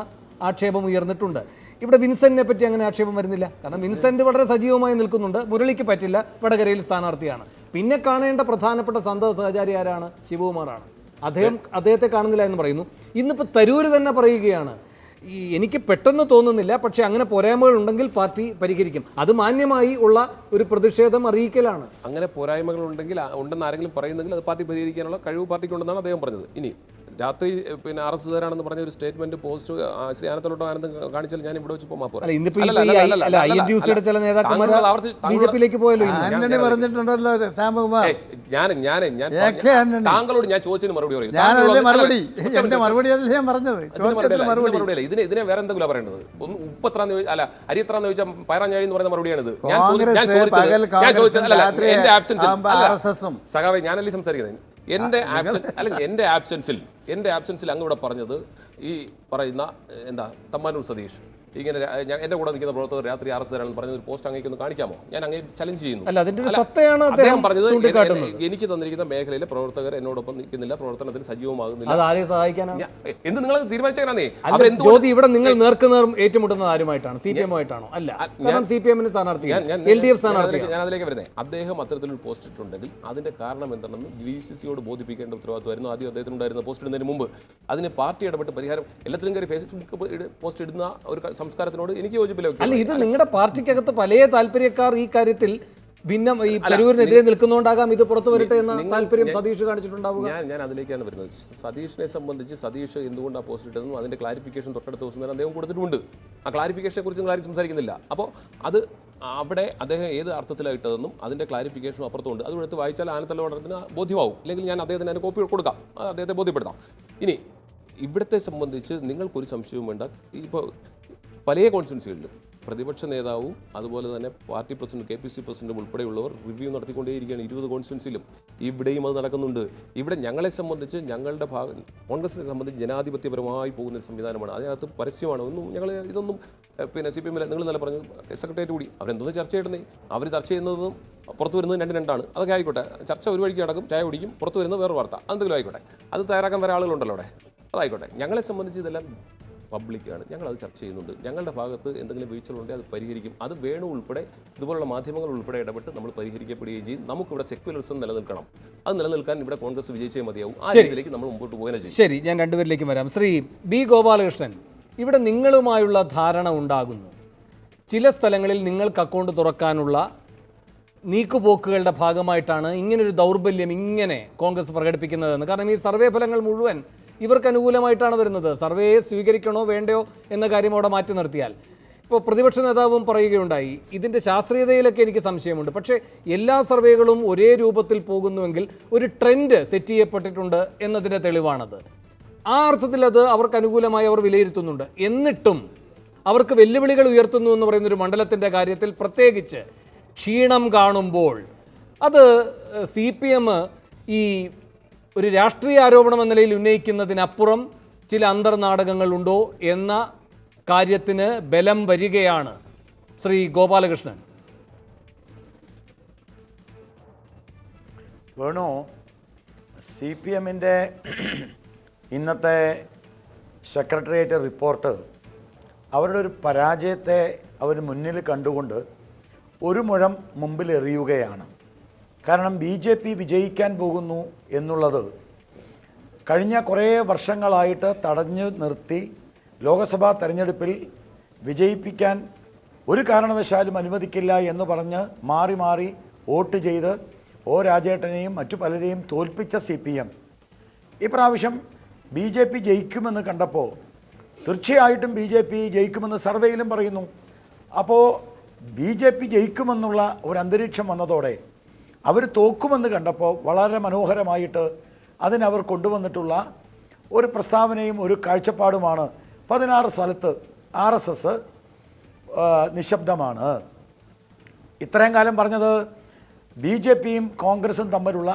ആക്ഷേപം ഉയർന്നിട്ടുണ്ട്. ഇവിടെ വിൻസെന്റിനെ പറ്റി അങ്ങനെ ആക്ഷേപം വരുന്നില്ല. കാരണം വിൻസെന്റ് വളരെ സജീവമായി നിൽക്കുന്നുണ്ട്, മുരളിക്ക് പറ്റില്ല, വടകരയിൽ സ്ഥാനാർത്ഥിയാണ്. പിന്നെ കാണേണ്ട പ്രധാനപ്പെട്ട സന്തോഷ സഹചാരി ആരാണ്? ശിവകുമാറാണ്. അദ്ദേഹത്തെ കാണുന്നില്ല എന്ന് പറയുന്നു. ഇന്നിപ്പോൾ തരൂര് തന്നെ പറയുകയാണ്, എനിക്ക് പെട്ടെന്ന് തോന്നുന്നില്ല, പക്ഷെ അങ്ങനെ പോരായ്മകൾ ഉണ്ടെങ്കിൽ പാർട്ടി പരിഹരിക്കും. അത് മാന്യമായി ഉള്ള ഒരു പ്രതിഷേധം അറിയിക്കലാണ്. അങ്ങനെ പോരായ്മകൾ ഉണ്ടെന്ന് ആരെങ്കിലും പറയുന്നെങ്കിൽ അത് പാർട്ടി പരിഹരിക്കാനുള്ള കഴിവ് പാർട്ടിക്കുണ്ടെന്നാണ് അദ്ദേഹം പറഞ്ഞത്. ഇനി രാത്രി പിന്നെ RSSകാരാണെന്ന് പറഞ്ഞ ഒരു സ്റ്റേറ്റ്മെന്റ് പോസ്റ്റ് ശ്രീ ആനത്തലോട്ടോ ആനന്ദം കാണിച്ചാൽ ഞാൻ ഇവിടെ വെച്ചപ്പോൾ മാപ്പ് പറയാം. താങ്കളോട് ഞാൻ ചോദിച്ചതിന് മറുപടി പറയും. ഇതിനെ വേറെ എന്തെങ്കിലും പറയേണ്ടത്? ഒന്ന് ഉപ്പത്രാന്ന് അല്ല അരിയത്രാന്ന് ചോദിച്ചാൽ പയറാഞ്ഞാഴി എന്ന് പറയുന്ന മറുപടിയാണിത്. ഞാൻ ചോദിച്ചത് എന്റെ ആബ്സെൻസിൽ സഖാവേ, ഞാനല്ലേ സംസാരിക്കുന്നത്. എൻ്റെ ആബ്സെൻസിൽ അങ്ങ് ഇവിടെ പറഞ്ഞത് ഈ പറയുന്ന തമ്പാനൂർ സതീഷ് ഇങ്ങനെ എൻ്റെ കൂടെ നിൽക്കുന്ന പ്രവർത്തകർ രാത്രി RS പറഞ്ഞ ഒരു പോസ്റ്റ് അങ്ങേക്ക് ഒന്ന് കാണിക്കാമോ? ഞാൻ അങ്ങേ ചലഞ്ച് ചെയ്യുന്നു. അല്ല, അതിന്റെ ഒരു സത്തയാണ് അദ്ദേഹം പറഞ്ഞത് എനിക്ക് തന്നിരിക്കുന്ന മേഖലയിലെ പ്രവർത്തകർ എന്നോടൊപ്പം നിൽക്കുന്നില്ല, പ്രവർത്തനത്തിൽ സജീവമാകുന്നില്ല. അത് ആരെയും സഹായിക്കാനാണ് എന്ത് നിങ്ങൾ തീരുമാനിച്ചേ? ജ്യോതി, ഇവിടെ നിങ്ങൾ നേർക്കുനേർ ഏറ്റുമുട്ടുന്നത് ആരുമായിട്ടാണ്? CPM ആയിട്ടാണോ? അല്ല, കാരണം CPM-ന് സ്ഥാനാർത്ഥിയാണ്, LDF സ്ഥാനാർത്ഥിയാണ്. ഞാൻ അതിലേക്ക് വരുന്നത്. അദ്ദേഹം അത്തരത്തിലൊരു പോസ്റ്റ് ഇട്ടുണ്ടെങ്കിൽ അതിന്റെ കാരണം എന്താണെന്ന് DCCയോട് ബോധിപ്പിക്കേണ്ട ഉത്തരവാദിത്വമായിരുന്നു ആദ്യം അദ്ദേഹത്തിനുണ്ടായിരുന്ന. പോസ്റ്റ് ഇടുന്നതിന് മുമ്പ് അതിന് പാർട്ടി ഇടപെട്ട് പരിഹാരം, എല്ലാത്തിനും കയറി ഫേസ്ബുക്ക് പോസ്റ്റ് ഇടുന്ന ഒരു സംസ്കാരത്തിനോട് എനിക്ക് യോജിപ്പില്ല. അല്ല, ഇത് നിങ്ങളുടെ പാർട്ടിക്കകത്ത് പല താല്പര്യക്കാർ ഈ കാര്യത്തിൽ ഭിന്നം, ഈ തരൂരിനെതിരെ നിൽക്കുന്നതുകൊണ്ടാകാം ഇത് പുറത്തു വരട്ടെ എന്ന താല്പര്യം സതീഷ് കാണിച്ചിട്ടുണ്ടാവുക. ഞാൻ അതിലേക്കാണ് വരുന്നത്. സതീഷിനെ സംബന്ധിച്ച് സതീഷ് എന്തുകൊണ്ട് ആ പോസ്റ്റ് ഇട്ടതെന്നും അതിന്റെ ക്ലാരിഫിക്കേഷൻ തൊട്ടടുത്ത ദിവസം തന്നെ അദ്ദേഹം കൊടുത്തിട്ടുണ്ട്. ആ ക്ലാരിഫിക്കേഷനെ കുറിച്ച് നിങ്ങൾ ആരും സംസാരിക്കുന്നില്ല. അപ്പോൾ അത് അവിടെ അദ്ദേഹം ഏത് അർത്ഥത്തിലായിട്ടതെന്നും അതിന്റെ ക്ലാരിഫിക്കേഷനും അപ്പുറത്തുണ്ട്. അത് എടുത്ത് വായിച്ചാൽ ആനത്തലവടത്തിന് ബോധ്യമാവും. അല്ലെങ്കിൽ ഞാൻ അദ്ദേഹത്തിന് അതിന് കോപ്പി കൊടുക്കാം, അദ്ദേഹത്തെ ബോധ്യപ്പെടുത്താം. ഇനി ഇവിടത്തെ സംബന്ധിച്ച് നിങ്ങൾക്കൊരു സംശയവും വേണ്ട. ഇപ്പോൾ പല കോൺസ്റ്റിറ്റ്യുവൻസികളിലും പ്രതിപക്ഷ നേതാവും അതുപോലെ തന്നെ പാർട്ടി പ്രസിഡന്റ് KPC പ്രസിഡന്റും ഉൾപ്പെടെയുള്ളവർ റിവ്യൂ നടത്തിക്കൊണ്ടേയിരിക്കുകയാണ്. 20 കോൺസ്റ്റിറ്റ്യുവൻസിലും ഇവിടെയും അത് നടക്കുന്നുണ്ട്. ഇവിടെ ഞങ്ങളെ സംബന്ധിച്ച്, ഞങ്ങളുടെ കോൺഗ്രസിനെ സംബന്ധിച്ച് ജനാധിപത്യപരമായി പോകുന്ന സംവിധാനമാണ്. അതിനകത്ത് പരസ്യമാണ്. ഇതൊന്നും പിന്നെ CPM നിങ്ങൾ നല്ല പറഞ്ഞു, സെക്രട്ടേറിയറ്റ് കൂടി അവരെന്തോന്ന് ചർച്ച ചെയ്യണമെന്നേ. അവർ ചർച്ച ചെയ്യുന്നതും പുറത്തു വരുന്നത് രണ്ടാണ്. അതൊക്കെ ആയിക്കോട്ടെ. ചർച്ച ഒരു വഴിക്ക് നടക്കും, ചായ കുടിക്കും, പുറത്തു വരുന്നത് വേറെ വാർത്ത, എന്തെങ്കിലും ആയിക്കോട്ടെ. അത് തയ്യാറാക്കാൻ വരെ ആളുകളുണ്ടല്ലോ അവിടെ, അതായിക്കോട്ടെ. ഞങ്ങളെ സംബന്ധിച്ച് ഇതെല്ലാം പബ്ലിക്കാണ്. ഞങ്ങളത് ചർച്ച ചെയ്യുന്നുണ്ട്. ഞങ്ങളുടെ ഭാഗത്ത് എന്തെങ്കിലും വീഴ്ചകളുണ്ടെങ്കിൽ അത് പരിഹരിക്കും. അത് വേണു ഉൾപ്പെടെ ഇതുപോലുള്ള മാധ്യമങ്ങൾ ഉൾപ്പെടെ ഇടപെട്ട് നമ്മൾ പരിഹരിക്കപ്പെടുകയും ചെയ്യും. നമുക്കിവിടെ സെക്യുലറിസം നിലനിൽക്കണം. അത് നിലനിൽക്കാൻ ഇവിടെ കോൺഗ്രസ് വിജയിച്ചേ മതിയാവും. ആ രീതിയിലേക്ക് നമ്മൾ മുമ്പോട്ട് പോകാനും ചെയ്യും. ശരി, ഞാൻ രണ്ടുപേരിലേക്ക് വരാം. ശ്രീ B. ഗോപാലകൃഷ്ണൻ, ഇവിടെ നിങ്ങളുമായുള്ള ധാരണ ഉണ്ടാകുന്നു. ചില സ്ഥലങ്ങളിൽ നിങ്ങൾക്ക് അക്കൗണ്ട് തുറക്കാനുള്ള നീക്കുപോക്കുകളുടെ ഭാഗമായിട്ടാണ് ഇങ്ങനൊരു ദൗർബല്യം ഇങ്ങനെ കോൺഗ്രസ് പ്രകടിപ്പിക്കുന്നതെന്ന്. കാരണം ഈ സർവേ ഫലങ്ങൾ മുഴുവൻ ഇവർക്ക് അനുകൂലമായിട്ടാണ് വരുന്നത്. സർവേയെ സ്വീകരിക്കണോ വേണ്ടയോ എന്ന കാര്യം അവിടെ മാറ്റി നിർത്തിയാൽ, ഇപ്പോൾ പ്രതിപക്ഷ നേതാവും പറയുകയുണ്ടായി, ഇതിൻ്റെ ശാസ്ത്രീയതയിലൊക്കെ എനിക്ക് സംശയമുണ്ട്. പക്ഷേ എല്ലാ സർവേകളും ഒരേ രൂപത്തിൽ പോകുന്നുവെങ്കിൽ ഒരു ട്രെൻഡ് സെറ്റ് ചെയ്യപ്പെട്ടിട്ടുണ്ട് എന്നതിൻ്റെ തെളിവാണത്. ആ അർത്ഥത്തിൽ അത് അവർക്ക് അനുകൂലമായി അവർ വിലയിരുത്തുന്നുണ്ട്. എന്നിട്ടും അവർക്ക് വെല്ലുവിളികൾ ഉയർത്തുന്നു എന്ന് പറയുന്നൊരു മണ്ഡലത്തിൻ്റെ കാര്യത്തിൽ പ്രത്യേകിച്ച് ക്ഷീണം കാണുമ്പോൾ അത് CPM ഈ ഒരു രാഷ്ട്രീയ ആരോപണം എന്ന നിലയിൽ ഉന്നയിക്കുന്നതിനപ്പുറം ചില അന്തർനാടകങ്ങളുണ്ടോ എന്ന കാര്യത്തിന് ബലം വരികയാണ്. ശ്രീ ഗോപാലകൃഷ്ണൻ. വേണു, CPM-ൻ്റെ ഇന്നത്തെ സെക്രട്ടേറിയറ്റ് റിപ്പോർട്ട് അവരുടെ ഒരു പരാജയത്തെ അവർ മുന്നിൽ കണ്ടുകൊണ്ട് ഒരു മുഴം മുമ്പിൽ എറിയുകയാണ്. കാരണം BJP വിജയിക്കാൻ പോകുന്നു എന്നുള്ളത് കഴിഞ്ഞ കുറേ വർഷങ്ങളായിട്ട് തടഞ്ഞു നിർത്തി ലോക്സഭാ തെരഞ്ഞെടുപ്പിൽ വിജയിപ്പിക്കാൻ ഒരു കാരണവശാലും അനുവദിക്കില്ല എന്ന് പറഞ്ഞ് മാറി മാറി വോട്ട് ചെയ്ത് രാജേട്ടനെയും മറ്റു പലരെയും തോൽപ്പിച്ച CPM ഇപ്രാവശ്യം BJP ജയിക്കുമെന്ന് കണ്ടപ്പോൾ തീർച്ചയായിട്ടും BJP ജയിക്കുമെന്ന് സർവേയിലും പറയുന്നു. അപ്പോൾ BJP ജയിക്കുമെന്നുള്ള ഒരു അന്തരീക്ഷം വന്നതോടെ അവർ തോക്കുമെന്ന് കണ്ടപ്പോൾ വളരെ മനോഹരമായിട്ട് അതിനവർ കൊണ്ടുവന്നിട്ടുള്ള ഒരു പ്രസ്താവനയും ഒരു കാഴ്ചപ്പാടുമാണ് 16 സ്ഥലത്ത് RSS നിശബ്ദമാണ്. ഇത്രയും കാലം പറഞ്ഞത് BJPയും കോൺഗ്രസും തമ്മിലുള്ള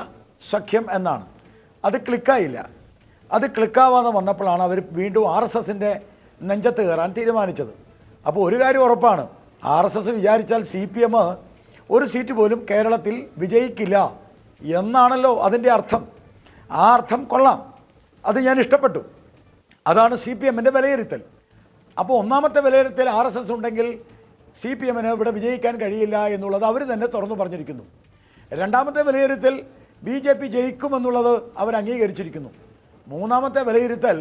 സഖ്യം എന്നാണ്. അത് ക്ലിക്കായില്ല. അത് ക്ലിക്കാവാതെ വന്നപ്പോഴാണ് അവർ വീണ്ടും RSSൻ്റെ നെഞ്ചത്ത് കയറാൻ തീരുമാനിച്ചത്. അപ്പോൾ ഒരു കാര്യം ഉറപ്പാണ്, RSS വിചാരിച്ചാൽ CPM ഒരു സീറ്റ് പോലും കേരളത്തിൽ വിജയിക്കില്ല എന്നാണല്ലോ അതിൻ്റെ അർത്ഥം. ആ അർത്ഥം കൊള്ളാം, അത് ഞാൻ ഇഷ്ടപ്പെട്ടു. അതാണ് CPM-ൻ്റെ വിലയിരുത്തൽ. അപ്പോൾ ഒന്നാമത്തെ വിലയിരുത്തൽ RSS ഉണ്ടെങ്കിൽ CPM-ന് ഇവിടെ വിജയിക്കാൻ കഴിയില്ല എന്നുള്ളത് അവർ തന്നെ തുറന്നു പറഞ്ഞിരിക്കുന്നു. രണ്ടാമത്തെ വിലയിരുത്തൽ BJP ജയിക്കുമെന്നുള്ളത് അവർ അംഗീകരിച്ചിരിക്കുന്നു. മൂന്നാമത്തെ വിലയിരുത്തൽ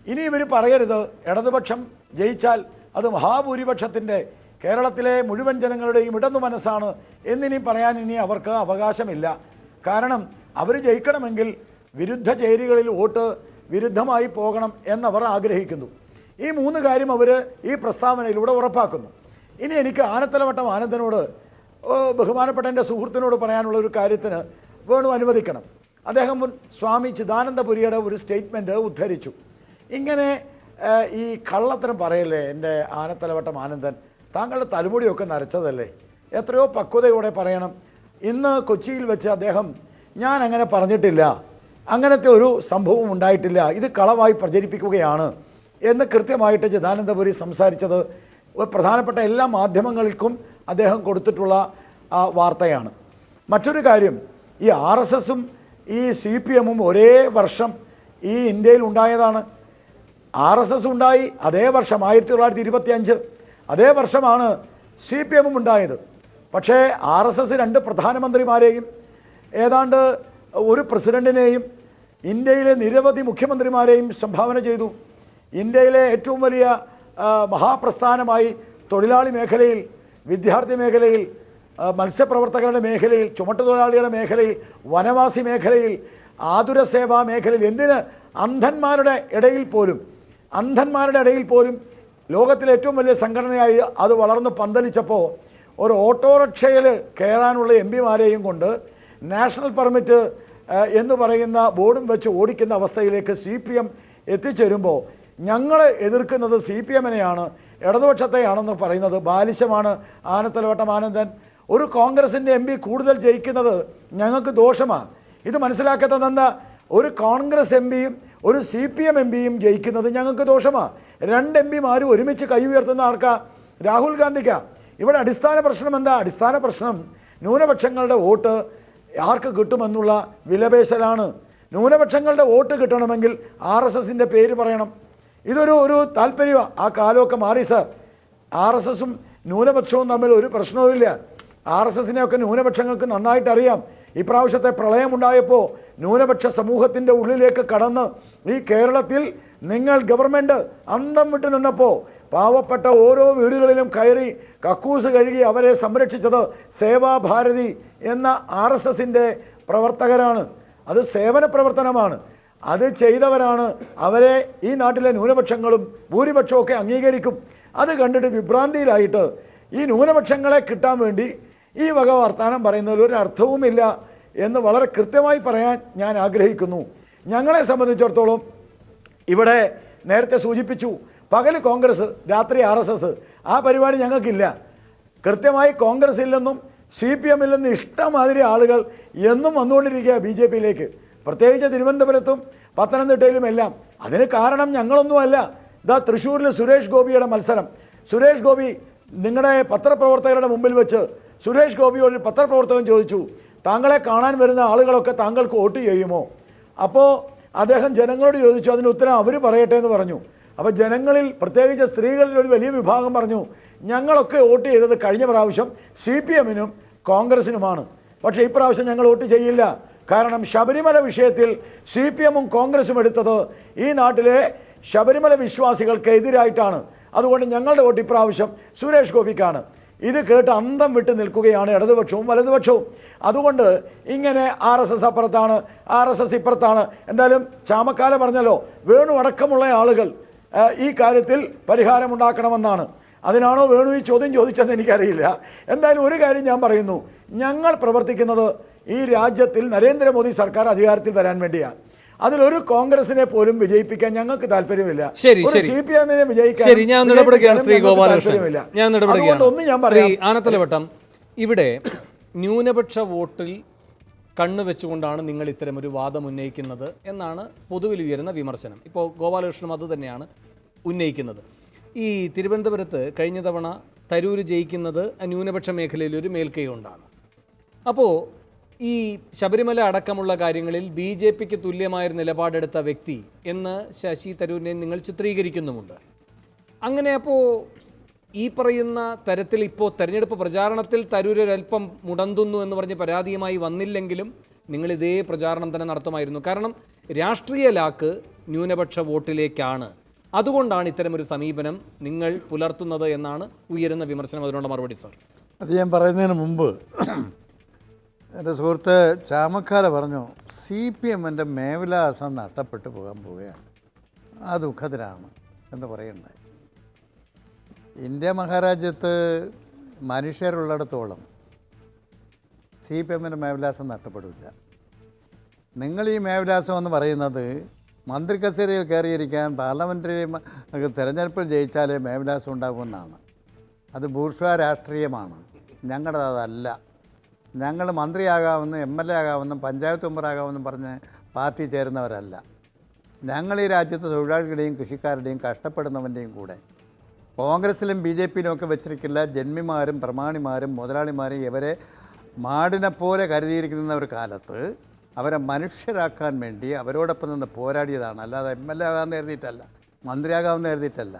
ഇനി ഇവർ പറയരുത് ഇടതുപക്ഷം ജയിച്ചാൽ അത് മഹാഭൂരിപക്ഷത്തിൻ്റെ കേരളത്തിലെ മുഴുവൻ ജനങ്ങളുടെയും ഇടതു മനസ്സാണ് എന്നിനി പറയാൻ ഇനി അവർക്ക് അവകാശമില്ല. കാരണം അവർ ജയിക്കണമെങ്കിൽ വിരുദ്ധ ചേരികളിൽ വോട്ട് വിരുദ്ധമായി പോകണം എന്നവർ ആഗ്രഹിക്കുന്നു. ഈ മൂന്ന് കാര്യം അവർ ഈ പ്രസ്താവനയിലൂടെ ഉറപ്പാക്കുന്നു. ഇനി എനിക്ക് ആനത്തലവട്ടം ആനന്ദനോട്, ബഹുമാനപ്പെട്ട എൻ്റെ സുഹൃത്തിനോട് പറയാനുള്ള ഒരു കാര്യത്തിന് വേണു അനുവദിക്കണം. അദ്ദേഹം സ്വാമി ചിദാനന്ദപുരിയുടെ ഒരു സ്റ്റേറ്റ്മെൻറ്റ് ഉദ്ധരിച്ചു. ഇങ്ങനെ ഈ കള്ളത്തരം പറയല്ലേ എൻ്റെ ആനത്തലവട്ടം ആനന്ദൻ, താങ്കളുടെ തലമുടിയൊക്കെ നരച്ചതല്ലേ, എത്രയോ പക്വതയോടെ പറയണം. ഇന്ന് കൊച്ചിയിൽ വെച്ച് അദ്ദേഹം ഞാൻ അങ്ങനെ പറഞ്ഞിട്ടില്ല, അങ്ങനത്തെ ഒരു സംഭവം ഉണ്ടായിട്ടില്ല, ഇത് കളവായി പ്രചരിപ്പിക്കുകയാണ് എന്ന് കൃത്യമായിട്ട് ചിദാനന്ദപുരി സംസാരിച്ചത് ഒരു പ്രധാനപ്പെട്ട എല്ലാ മാധ്യമങ്ങൾക്കും അദ്ദേഹം കൊടുത്തിട്ടുള്ള വാർത്തയാണ്. മറ്റൊരു കാര്യം, ഈ RSSും ഈ CPMും ഒരേ വർഷം ഈ ഇന്ത്യയിൽ ഉണ്ടായതാണ്. RSS ഉണ്ടായി അതേ വർഷം 1925, അതേ വർഷമാണ് CPMും ഉണ്ടായത്. പക്ഷേ RSS 2 പ്രധാനമന്ത്രിമാരെയും ഏതാണ്ട് ഒരു പ്രസിഡന്റിനെയും ഇന്ത്യയിലെ നിരവധി മുഖ്യമന്ത്രിമാരെയും സംഭാവന ചെയ്തു. ഇന്ത്യയിലെ ഏറ്റവും വലിയ മഹാപ്രസ്ഥാനമായി തൊഴിലാളി മേഖലയിൽ, വിദ്യാർത്ഥി മേഖലയിൽ, മത്സ്യപ്രവർത്തകരുടെ മേഖലയിൽ, ചുമട്ടുതൊഴിലാളികളുടെ മേഖലയിൽ, വനവാസി മേഖലയിൽ, ആതുര സേവാ മേഖലയിൽ, എന്തിന് അന്ധന്മാരുടെ ഇടയിൽ പോലും ലോകത്തിലെ ഏറ്റവും വലിയ സംഘടനയായി അത് വളർന്ന് പന്തലിച്ചപ്പോൾ ഒരു ഓട്ടോറിക്ഷയിൽ കയറാനുള്ള MP-മാരെയും കൊണ്ട് നാഷണൽ പെർമിറ്റ് എന്ന് പറയുന്ന ബോർഡും വെച്ച് ഓടിക്കുന്ന അവസ്ഥയിലേക്ക് CPM എത്തിച്ചേരുമ്പോൾ ഞങ്ങൾ എതിർക്കുന്നത് CPMനെയാണ്, ഇടതുപക്ഷത്തെയാണെന്ന് പറയുന്നത് ബാലിശമാണ്. ആനത്തലവട്ടം ആനന്ദൻ, ഒരു കോൺഗ്രസിൻ്റെ MP കൂടുതൽ ജയിക്കുന്നത് ഞങ്ങൾക്ക് ദോഷമാണ്. ഇത് മനസ്സിലാക്കാത്തത് എന്താ? ഒരു കോൺഗ്രസ് MPയും ഒരു CPM MPയും ജയിക്കുന്നത് ഞങ്ങൾക്ക് ദോഷമാണ്. 2 MP-മാരും ഒരുമിച്ച് കൈ ഉയർത്തുന്ന ആർക്കാ? രാഹുൽ ഗാന്ധിക്കാ. ഇവിടെ അടിസ്ഥാന പ്രശ്നം എന്താ? അടിസ്ഥാന പ്രശ്നം ന്യൂനപക്ഷങ്ങളുടെ വോട്ട് ആർക്ക് കിട്ടുമെന്നുള്ള വിലപേശലാണ്. ന്യൂനപക്ഷങ്ങളുടെ വോട്ട് കിട്ടണമെങ്കിൽ RSSൻ്റെ പേര് പറയണം. ഇതൊരു താല്പര്യമാണ്. ആ കാലമൊക്കെ മാറി സാർ. RSSും ന്യൂനപക്ഷവും തമ്മിൽ ഒരു പ്രശ്നവുമില്ല. RSSനെയൊക്കെ ന്യൂനപക്ഷങ്ങൾക്ക് നന്നായിട്ട് അറിയാം. ഇപ്രാവശ്യത്തെ പ്രളയമുണ്ടായപ്പോൾ ന്യൂനപക്ഷ സമൂഹത്തിൻ്റെ ഉള്ളിലേക്ക് കടന്ന് ഈ കേരളത്തിൽ നിങ്ങൾ ഗവൺമെൻറ് അന്തം വിട്ട് നിന്നപ്പോൾ പാവപ്പെട്ട ഓരോ വീടുകളിലും കയറി കക്കൂസ് കഴുകി അവരെ സംരക്ഷിച്ചത് സേവാഭാരതി എന്ന RSSൻ്റെ പ്രവർത്തകരാണ്. അത് സേവന പ്രവർത്തനമാണ്. അത് ചെയ്തവരാണ്. അവരെ ഈ നാട്ടിലെ ന്യൂനപക്ഷങ്ങളും ഭൂരിപക്ഷമൊക്കെ അംഗീകരിക്കും. അത് കണ്ടിട്ട് വിഭ്രാന്തിയിലായിട്ട് ഈ ന്യൂനപക്ഷങ്ങളെ കിട്ടാൻ വേണ്ടി ഈ വക വർത്താനം പറയുന്നതിൽ ഒരു അർത്ഥവുമില്ല എന്ന് വളരെ കൃത്യമായി പറയാൻ ഞാൻ ആഗ്രഹിക്കുന്നു. ഞങ്ങളെ സംബന്ധിച്ചിടത്തോളം ഇവിടെ നേരത്തെ സൂചിപ്പിച്ചു, പകൽ കോൺഗ്രസ്, രാത്രി RSS. ആ പരിപാടി ഞങ്ങൾക്കില്ല. കൃത്യമായി കോൺഗ്രസിൽ നിന്നും CPMൽ നിന്നും ഇഷ്ടമാതിരി ആളുകൾ എന്നും വന്നുകൊണ്ടിരിക്കുക BJPയിലേക്ക്, പ്രത്യേകിച്ച് തിരുവനന്തപുരത്തും പത്തനംതിട്ടയിലും എല്ലാം. അതിന് കാരണം ഞങ്ങളൊന്നുമല്ല. ഇതാ തൃശ്ശൂരിൽ സുരേഷ് ഗോപിയുടെ മത്സരം. സുരേഷ് ഗോപി നിങ്ങളുടെ പത്രപ്രവർത്തകരുടെ മുമ്പിൽ വെച്ച് സുരേഷ് ഗോപിയോട് പത്രപ്രവർത്തകൻ ചോദിച്ചു, താങ്കളെ കാണാൻ വരുന്ന ആളുകളൊക്കെ താങ്കൾക്ക് വോട്ട് ചെയ്യുമോ? അപ്പോൾ അദ്ദേഹം ജനങ്ങളോട് ചോദിച്ചു. അതിന് ഉത്തരം അവർ പറയട്ടെ എന്ന് പറഞ്ഞു. അപ്പോൾ ജനങ്ങളിൽ പ്രത്യേകിച്ച് സ്ത്രീകളിൽ ഒരു വലിയ വിഭാഗം പറഞ്ഞു, ഞങ്ങളൊക്കെ വോട്ട് ചെയ്തത് കഴിഞ്ഞ പ്രാവശ്യം CPMനും കോൺഗ്രസിനുമാണ്, പക്ഷേ ഇപ്രാവശ്യം ഞങ്ങൾ വോട്ട് ചെയ്യില്ല. കാരണം ശബരിമല വിഷയത്തിൽ CPMും കോൺഗ്രസും എടുത്തത് ഈ നാട്ടിലെ ശബരിമല വിശ്വാസികൾക്ക് എതിരായിട്ടാണ്. അതുകൊണ്ട് ഞങ്ങളുടെ വോട്ട് ഇപ്രാവശ്യം സുരേഷ് ഗോപിക്കാണ്. ഇത് കേട്ട് അന്തം വിട്ട് നിൽക്കുകയാണ് ഇടതുപക്ഷവും വലതുപക്ഷവും. അതുകൊണ്ട് ഇങ്ങനെ RSS അപ്പുറത്താണ്, RSS ഇപ്പുറത്താണ്. എന്തായാലും ചാമക്കാല പറഞ്ഞല്ലോ, വേണു അടക്കമുള്ള ആളുകൾ ഈ കാര്യത്തിൽ പരിഹാരമുണ്ടാക്കണമെന്നാണ്. അതിനാണോ വേണു ഈ ചോദ്യം ചോദിച്ചതെന്ന് എനിക്കറിയില്ല. എന്തായാലും ഒരു കാര്യം ഞാൻ പറയുന്നു, ഞങ്ങൾ പ്രവർത്തിക്കുന്നത് ഈ രാജ്യത്തിൽ നരേന്ദ്രമോദി സർക്കാർ അധികാരത്തിൽ വരാൻ വേണ്ടിയാണ്. അതിലൊരു കോൺഗ്രസിനെ പോലും വിജയിപ്പിക്കാൻ ഞങ്ങൾക്ക് താല്പര്യമില്ല. CPMനെ വിജയിക്കാൻ ആനത്തലവട്ടം, ഇവിടെ ന്യൂനപക്ഷ വോട്ടിൽ കണ്ണുവെച്ചുകൊണ്ടാണ് നിങ്ങൾ ഇത്തരമൊരു വാദം ഉന്നയിക്കുന്നത് എന്നാണ് പൊതുവിൽ ഉയരുന്ന വിമർശനം. ഇപ്പോൾ ഗോപാലകൃഷ്ണനും അത് തന്നെയാണ് ഉന്നയിക്കുന്നത്. ഈ തിരുവനന്തപുരത്ത് കഴിഞ്ഞ തവണ തരൂർ ജയിക്കുന്നത് ന്യൂനപക്ഷ മേഖലയിലൊരു മേൽക്കൈ കൊണ്ടാണ്. അപ്പോൾ ഈ ശബരിമല അടക്കമുള്ള കാര്യങ്ങളിൽ BJPക്ക് തുല്യമായൊരു നിലപാടെടുത്ത വ്യക്തി എന്ന് ശശി തരൂരിനെ നിങ്ങൾ ചിത്രീകരിക്കുന്നുമുണ്ട്. അങ്ങനെ അപ്പോൾ ഈ പറയുന്ന തരത്തിൽ ഇപ്പോൾ തെരഞ്ഞെടുപ്പ് പ്രചാരണത്തിൽ തരൂർ ഒരല്പം മുടന്തുന്നു എന്ന് പറഞ്ഞ് പരാതിയുമായി വന്നില്ലെങ്കിലും നിങ്ങൾ ഇതേ പ്രചാരണം തന്നെ നടത്തുമായിരുന്നു. കാരണം രാഷ്ട്രീയ ലാക്ക് ന്യൂനപക്ഷ വോട്ടിലേക്കാണ്. അതുകൊണ്ടാണ് ഇത്തരമൊരു സമീപനം നിങ്ങൾ പുലർത്തുന്നത് എന്നാണ് ഉയരുന്ന വിമർശനം. അതിനുള്ള മറുപടി സാർ. അത് ഞാൻ പറയുന്നതിന് മുമ്പ് എൻ്റെ സുഹൃത്ത് ചാമക്കാല പറഞ്ഞു, CPMൻ്റെ മേൽവിലാസം നഷ്ടപ്പെട്ടു പോകാൻ പോവുകയാണ്, ആ ദുഃഖത്തിലാണ് എന്ന് പറയുണ്ടായി. ഇന്ത്യ മഹാരാജ്യത്ത് മനുഷ്യരുള്ളിടത്തോളം CPMൻ്റെ മേൽവിലാസം നഷ്ടപ്പെടില്ല. നിങ്ങൾ ഈ മേൽവിലാസം എന്ന് പറയുന്നത് മന്ത്രി കസേരയിൽ കയറിയിരിക്കാൻ പാർലമെൻ്ററി തിരഞ്ഞെടുപ്പിൽ ജയിച്ചാലേ മേൽവിലാസം ഉണ്ടാകുമെന്നാണ്. അത് ബൂർഷ്വാ രാഷ്ട്രീയമാണ്. ഞങ്ങളുടെ അതല്ല. ഞങ്ങൾ മന്ത്രിയാകാമെന്നും MLA ആകാമെന്നും പഞ്ചായത്ത് മെമ്പറാകാമെന്നും പറഞ്ഞ് പാർട്ടി ചേരുന്നവരല്ല. ഞങ്ങൾ ഈ രാജ്യത്തെ തൊഴിലാളികളുടെയും കൃഷിക്കാരുടെയും കഷ്ടപ്പെടുന്നവൻ്റെയും കൂടെ കോൺഗ്രസിലും ബി ജെ പിയിലും ഒക്കെ വെച്ചിരിക്കില്ല ജന്മിമാരും പ്രമാണിമാരും മുതലാളിമാരും ഇവരെ മാടിനെ പോലെ കരുതിയിരിക്കുന്ന ഒരു കാലത്ത് അവരെ മനുഷ്യരാക്കാൻ വേണ്ടി അവരോടൊപ്പം നിന്ന് പോരാടിയതാണ്. അല്ലാതെ MLA ആകാമെന്ന് കരുതിയിട്ടല്ല, മന്ത്രിയാകാമെന്ന് കരുതിയിട്ടല്ല.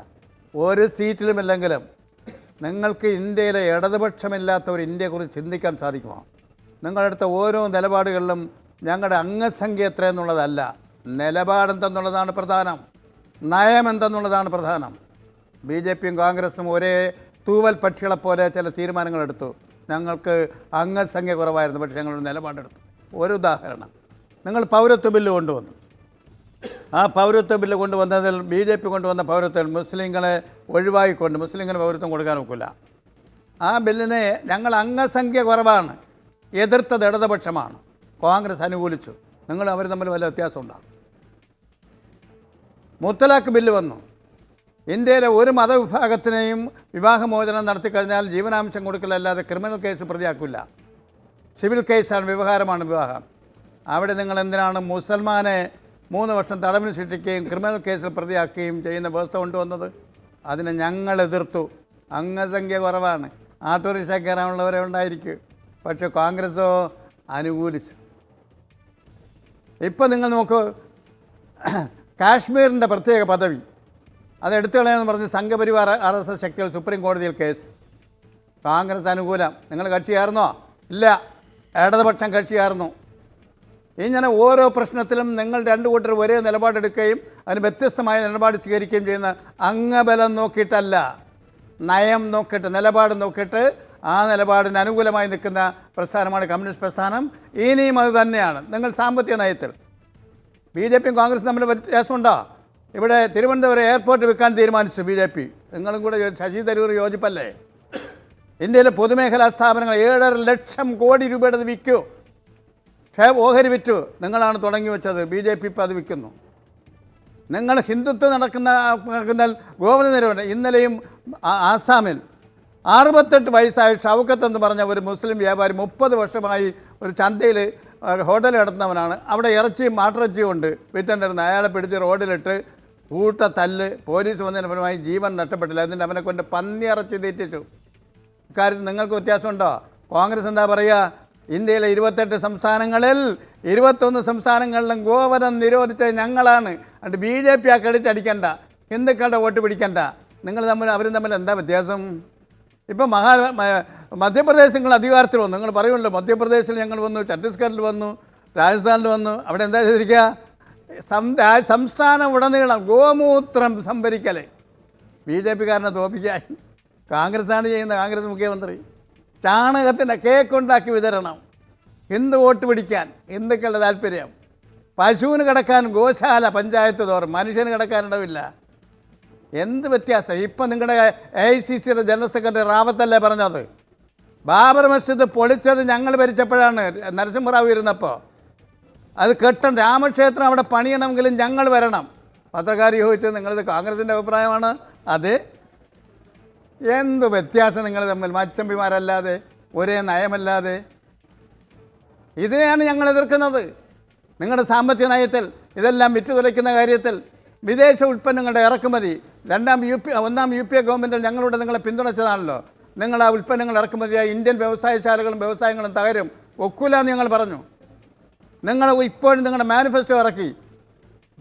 ഒരു സീറ്റിലുമില്ലെങ്കിലും നിങ്ങൾക്ക് ഇന്ത്യയിലെ ഇടതുപക്ഷമില്ലാത്ത ഒരു ഇന്ത്യയെക്കുറിച്ച് ചിന്തിക്കാൻ സാധിക്കുമോ? നിങ്ങളെടുത്ത ഓരോ നിലപാടുകളിലും ഞങ്ങളുടെ അംഗസംഖ്യ എത്രയെന്നുള്ളതല്ല, നിലപാടെന്തെന്നുള്ളതാണ് പ്രധാനം, നയം എന്തെന്നുള്ളതാണ് പ്രധാനം. ബി ജെ പിയും കോൺഗ്രസും ഒരേ തൂവൽ പക്ഷികളെപ്പോലെ ചില തീരുമാനങ്ങളെടുത്തു. ഞങ്ങൾക്ക് അംഗസംഖ്യ കുറവായിരുന്നു, പക്ഷേ ഞങ്ങളൊരു നിലപാടെടുത്തു. ഒരു ഉദാഹരണം, നിങ്ങൾ പൗരത്വ ബില്ല് കൊണ്ടുവന്നു. ആ പൗരത്വ ബില്ല് കൊണ്ടുവന്നതിൽ ബി ജെ പി കൊണ്ടുവന്ന പൗരത്വം മുസ്ലിങ്ങളെ ഒഴിവാക്കിക്കൊണ്ട് മുസ്ലിങ്ങൾ പൗരത്വം കൊടുക്കാൻ ഒക്കില്ല. ആ ബില്ലിനെ ഞങ്ങൾ അംഗസംഖ്യ കുറവാണ് എതിർത്തത് ഇടതുപക്ഷമാണ്, കോൺഗ്രസ് അനുകൂലിച്ചു. നിങ്ങൾ അവർ തമ്മിൽ വല്ല വ്യത്യാസമുണ്ടാകും. മുത്തലാഖ് ബില്ല് വന്നു. ഇന്ത്യയിലെ ഒരു മതവിഭാഗത്തിനെയും വിവാഹമോചനം നടത്തിക്കഴിഞ്ഞാൽ ജീവനാംശം കൊടുക്കലല്ലാതെ ക്രിമിനൽ കേസ് പ്രതിയാക്കില്ല. സിവിൽ കേസാണ്, വ്യവഹാരമാണ് വിവാഹം. അവിടെ നിങ്ങൾ എന്തിനാണ് മുസൽമാനെ 3 വർഷം തടവിന് ശിക്ഷിക്കുകയും ക്രിമിനൽ കേസിൽ പ്രതിയാക്കുകയും ചെയ്യുന്ന വ്യവസ്ഥ കൊണ്ടുവന്നത്? അതിനെ ഞങ്ങൾ എതിർത്തു. അംഗസംഖ്യ കുറവാണ്, ആട്ടോറിക്ഷ കയറാനുള്ളവരെ ഉണ്ടായിരിക്കും. പക്ഷേ കോൺഗ്രസ്സോ അനുകൂലിച്ചു. ഇപ്പം നിങ്ങൾ നോക്കൂ, കാശ്മീരിൻ്റെ പ്രത്യേക പദവി അതെടുത്തു കളയാമെന്ന് പറഞ്ഞ് സംഘപരിവാർ RSS ശക്തികൾ സുപ്രീം കോടതിയിൽ കേസ്. കോൺഗ്രസ് അനുകൂലം. നിങ്ങൾ കക്ഷിയായിരുന്നോ? ഇല്ല, ഇടതുപക്ഷം കക്ഷിയായിരുന്നു. ഇങ്ങനെ ഓരോ പ്രശ്നത്തിലും നിങ്ങൾ രണ്ടു കൂട്ടർ ഒരേ നിലപാടെടുക്കുകയും അതിന് വ്യത്യസ്തമായ നിലപാട് സ്വീകരിക്കുകയും ചെയ്യുന്ന അംഗബലം നോക്കിയിട്ടല്ല, നയം നോക്കിയിട്ട്, നിലപാട് നോക്കിയിട്ട് ആ നിലപാടിന് അനുകൂലമായി നിൽക്കുന്ന പ്രസ്ഥാനമാണ് കമ്മ്യൂണിസ്റ്റ് പ്രസ്ഥാനം. ഇനിയും അത് തന്നെയാണ്. നിങ്ങൾ സാമ്പത്തിക നയത്തിൽ ബി ജെ പിയും കോൺഗ്രസും തമ്മിൽ വ്യത്യാസമുണ്ടോ? ഇവിടെ തിരുവനന്തപുരം എയർപോർട്ട് വിൽക്കാൻ തീരുമാനിച്ചു ബി ജെ പി. നിങ്ങളും കൂടെ ശശി തരൂർ യോജിപ്പല്ലേ? ഇന്ത്യയിലെ പൊതുമേഖലാ സ്ഥാപനങ്ങൾ 7.5 ലക്ഷം കോടി രൂപയുടെ വിൽക്കൂ. ഓഹരി വിറ്റു. നിങ്ങളാണ് തുടങ്ങി വെച്ചത്. ബി ജെ പി ഇപ്പോൾ അത് വിൽക്കുന്നു. നിങ്ങൾ ഹിന്ദുത്വം നടക്കുന്ന ഗോവധ നിരവധി. ഇന്നലെയും ആസാമിൽ 68 വയസ്സായ ഷൗക്കത്ത് എന്ന് പറഞ്ഞ ഒരു മുസ്ലിം വ്യാപാരി 30 വർഷമായി ഒരു ചന്തയിൽ ഹോട്ടൽ നടത്തുന്നവനാണ്. അവിടെ ഇറച്ചിയും മാട്ടിറച്ചിയും ഉണ്ട് വിറ്റുണ്ടായിരുന്നു. അയാളെ പിടിച്ച് റോഡിലിട്ട് തല്ല്. പോലീസ് വന്നതിന് ഫലമായി ജീവൻ നഷ്ടപ്പെട്ടില്ല. എന്നിട്ട് അവനെ കൊണ്ട് പന്നി ഇറച്ചി തീറ്റിച്ചു. ഇക്കാര്യത്തിൽ നിങ്ങൾക്ക് വ്യത്യാസമുണ്ടോ? കോൺഗ്രസ് എന്താ പറയുക? ഇന്ത്യയിലെ 28 സംസ്ഥാനങ്ങളിൽ 21 സംസ്ഥാനങ്ങളിലും ഗോവധം നിരോധിച്ചത് ഞങ്ങളാണ്. അതുകൊണ്ട് ബി ജെ പി ആ ക്രെഡിറ്റ് അടിക്കണ്ട, ഹിന്ദുക്കളുടെ വോട്ട് പിടിക്കണ്ട. അവരും തമ്മിൽ എന്താ വ്യത്യാസം? ഇപ്പം മധ്യപ്രദേശ് നിങ്ങൾ അധികാരത്തിൽ വന്നു. നിങ്ങൾ പറയുമല്ലോ മധ്യപ്രദേശിൽ ഞങ്ങൾ വന്നു, ഛത്തീസ്ഗഡിൽ വന്നു, രാജസ്ഥാനിൽ വന്നു. അവിടെ എന്താ ചെയ്തിരിക്കുക? സംസ്ഥാനം ഉടനീളം ഗോമൂത്രം സംഭരിക്കൽ. ബി ജെ പിക്കാരനെ തോപ്പിക്കാൻ കോൺഗ്രസ്സാണ് ചെയ്യുന്നത്. കോൺഗ്രസ് മുഖ്യമന്ത്രി ചാണകത്തിൻ്റെ കേക്കുണ്ടാക്കി വിതരണം, ഹിന്ദു വോട്ട് പിടിക്കാൻ, ഹിന്ദുക്കളുടെ താല്പര്യം. പശുവിന് കിടക്കാൻ ഗോശാല പഞ്ചായത്ത് തോറും, മനുഷ്യന് കിടക്കാനിടവില്ല. എന്ത് വ്യത്യാസം? ഇപ്പം നിങ്ങളുടെ AICCയുടെ ജനറൽ സെക്രട്ടറി റാവത്തല്ലേ പറഞ്ഞത്? ബാബർ മസ്ജിദ് പൊളിച്ചത് ഞങ്ങൾ ഭരിച്ചപ്പോഴാണ്, നരസിംഹറാവു ഇരുന്നപ്പോൾ. അത് കെട്ടണം, രാമക്ഷേത്രം അവിടെ പണിയണമെങ്കിലും ഞങ്ങൾ വരണം. പത്രക്കാർ ചോദിച്ചത് നിങ്ങളത് കോൺഗ്രസിൻ്റെ അഭിപ്രായമാണ്. അത് എന്ത് വ്യത്യാസം നിങ്ങൾ തമ്മിൽ? മച്ചമ്പിമാരല്ലാതെ, ഒരേ നയമല്ലാതെ. ഇതിനെയാണ് ഞങ്ങൾ എതിർക്കുന്നത്. നിങ്ങളുടെ സാമ്പത്തിക നയത്തിൽ, ഇതെല്ലാം വിറ്റുതുലയ്ക്കുന്ന കാര്യത്തിൽ, വിദേശ ഉൽപ്പന്നങ്ങളുടെ ഇറക്കുമതി. ഒന്നാം UPA ഗവൺമെൻറ്റിൽ ഞങ്ങളുടെ നിങ്ങളെ പിന്തുണച്ചതാണല്ലോ. നിങ്ങൾ ആ ഉൽപ്പന്നങ്ങൾ ഇറക്കുമതിയായി ഇന്ത്യൻ വ്യവസായശാലകളും വ്യവസായങ്ങളും തകരും, ഒക്കൂലെന്ന് ഞങ്ങൾ പറഞ്ഞു. നിങ്ങൾ ഇപ്പോഴും നിങ്ങളുടെ മാനിഫെസ്റ്റോ ഇറക്കി.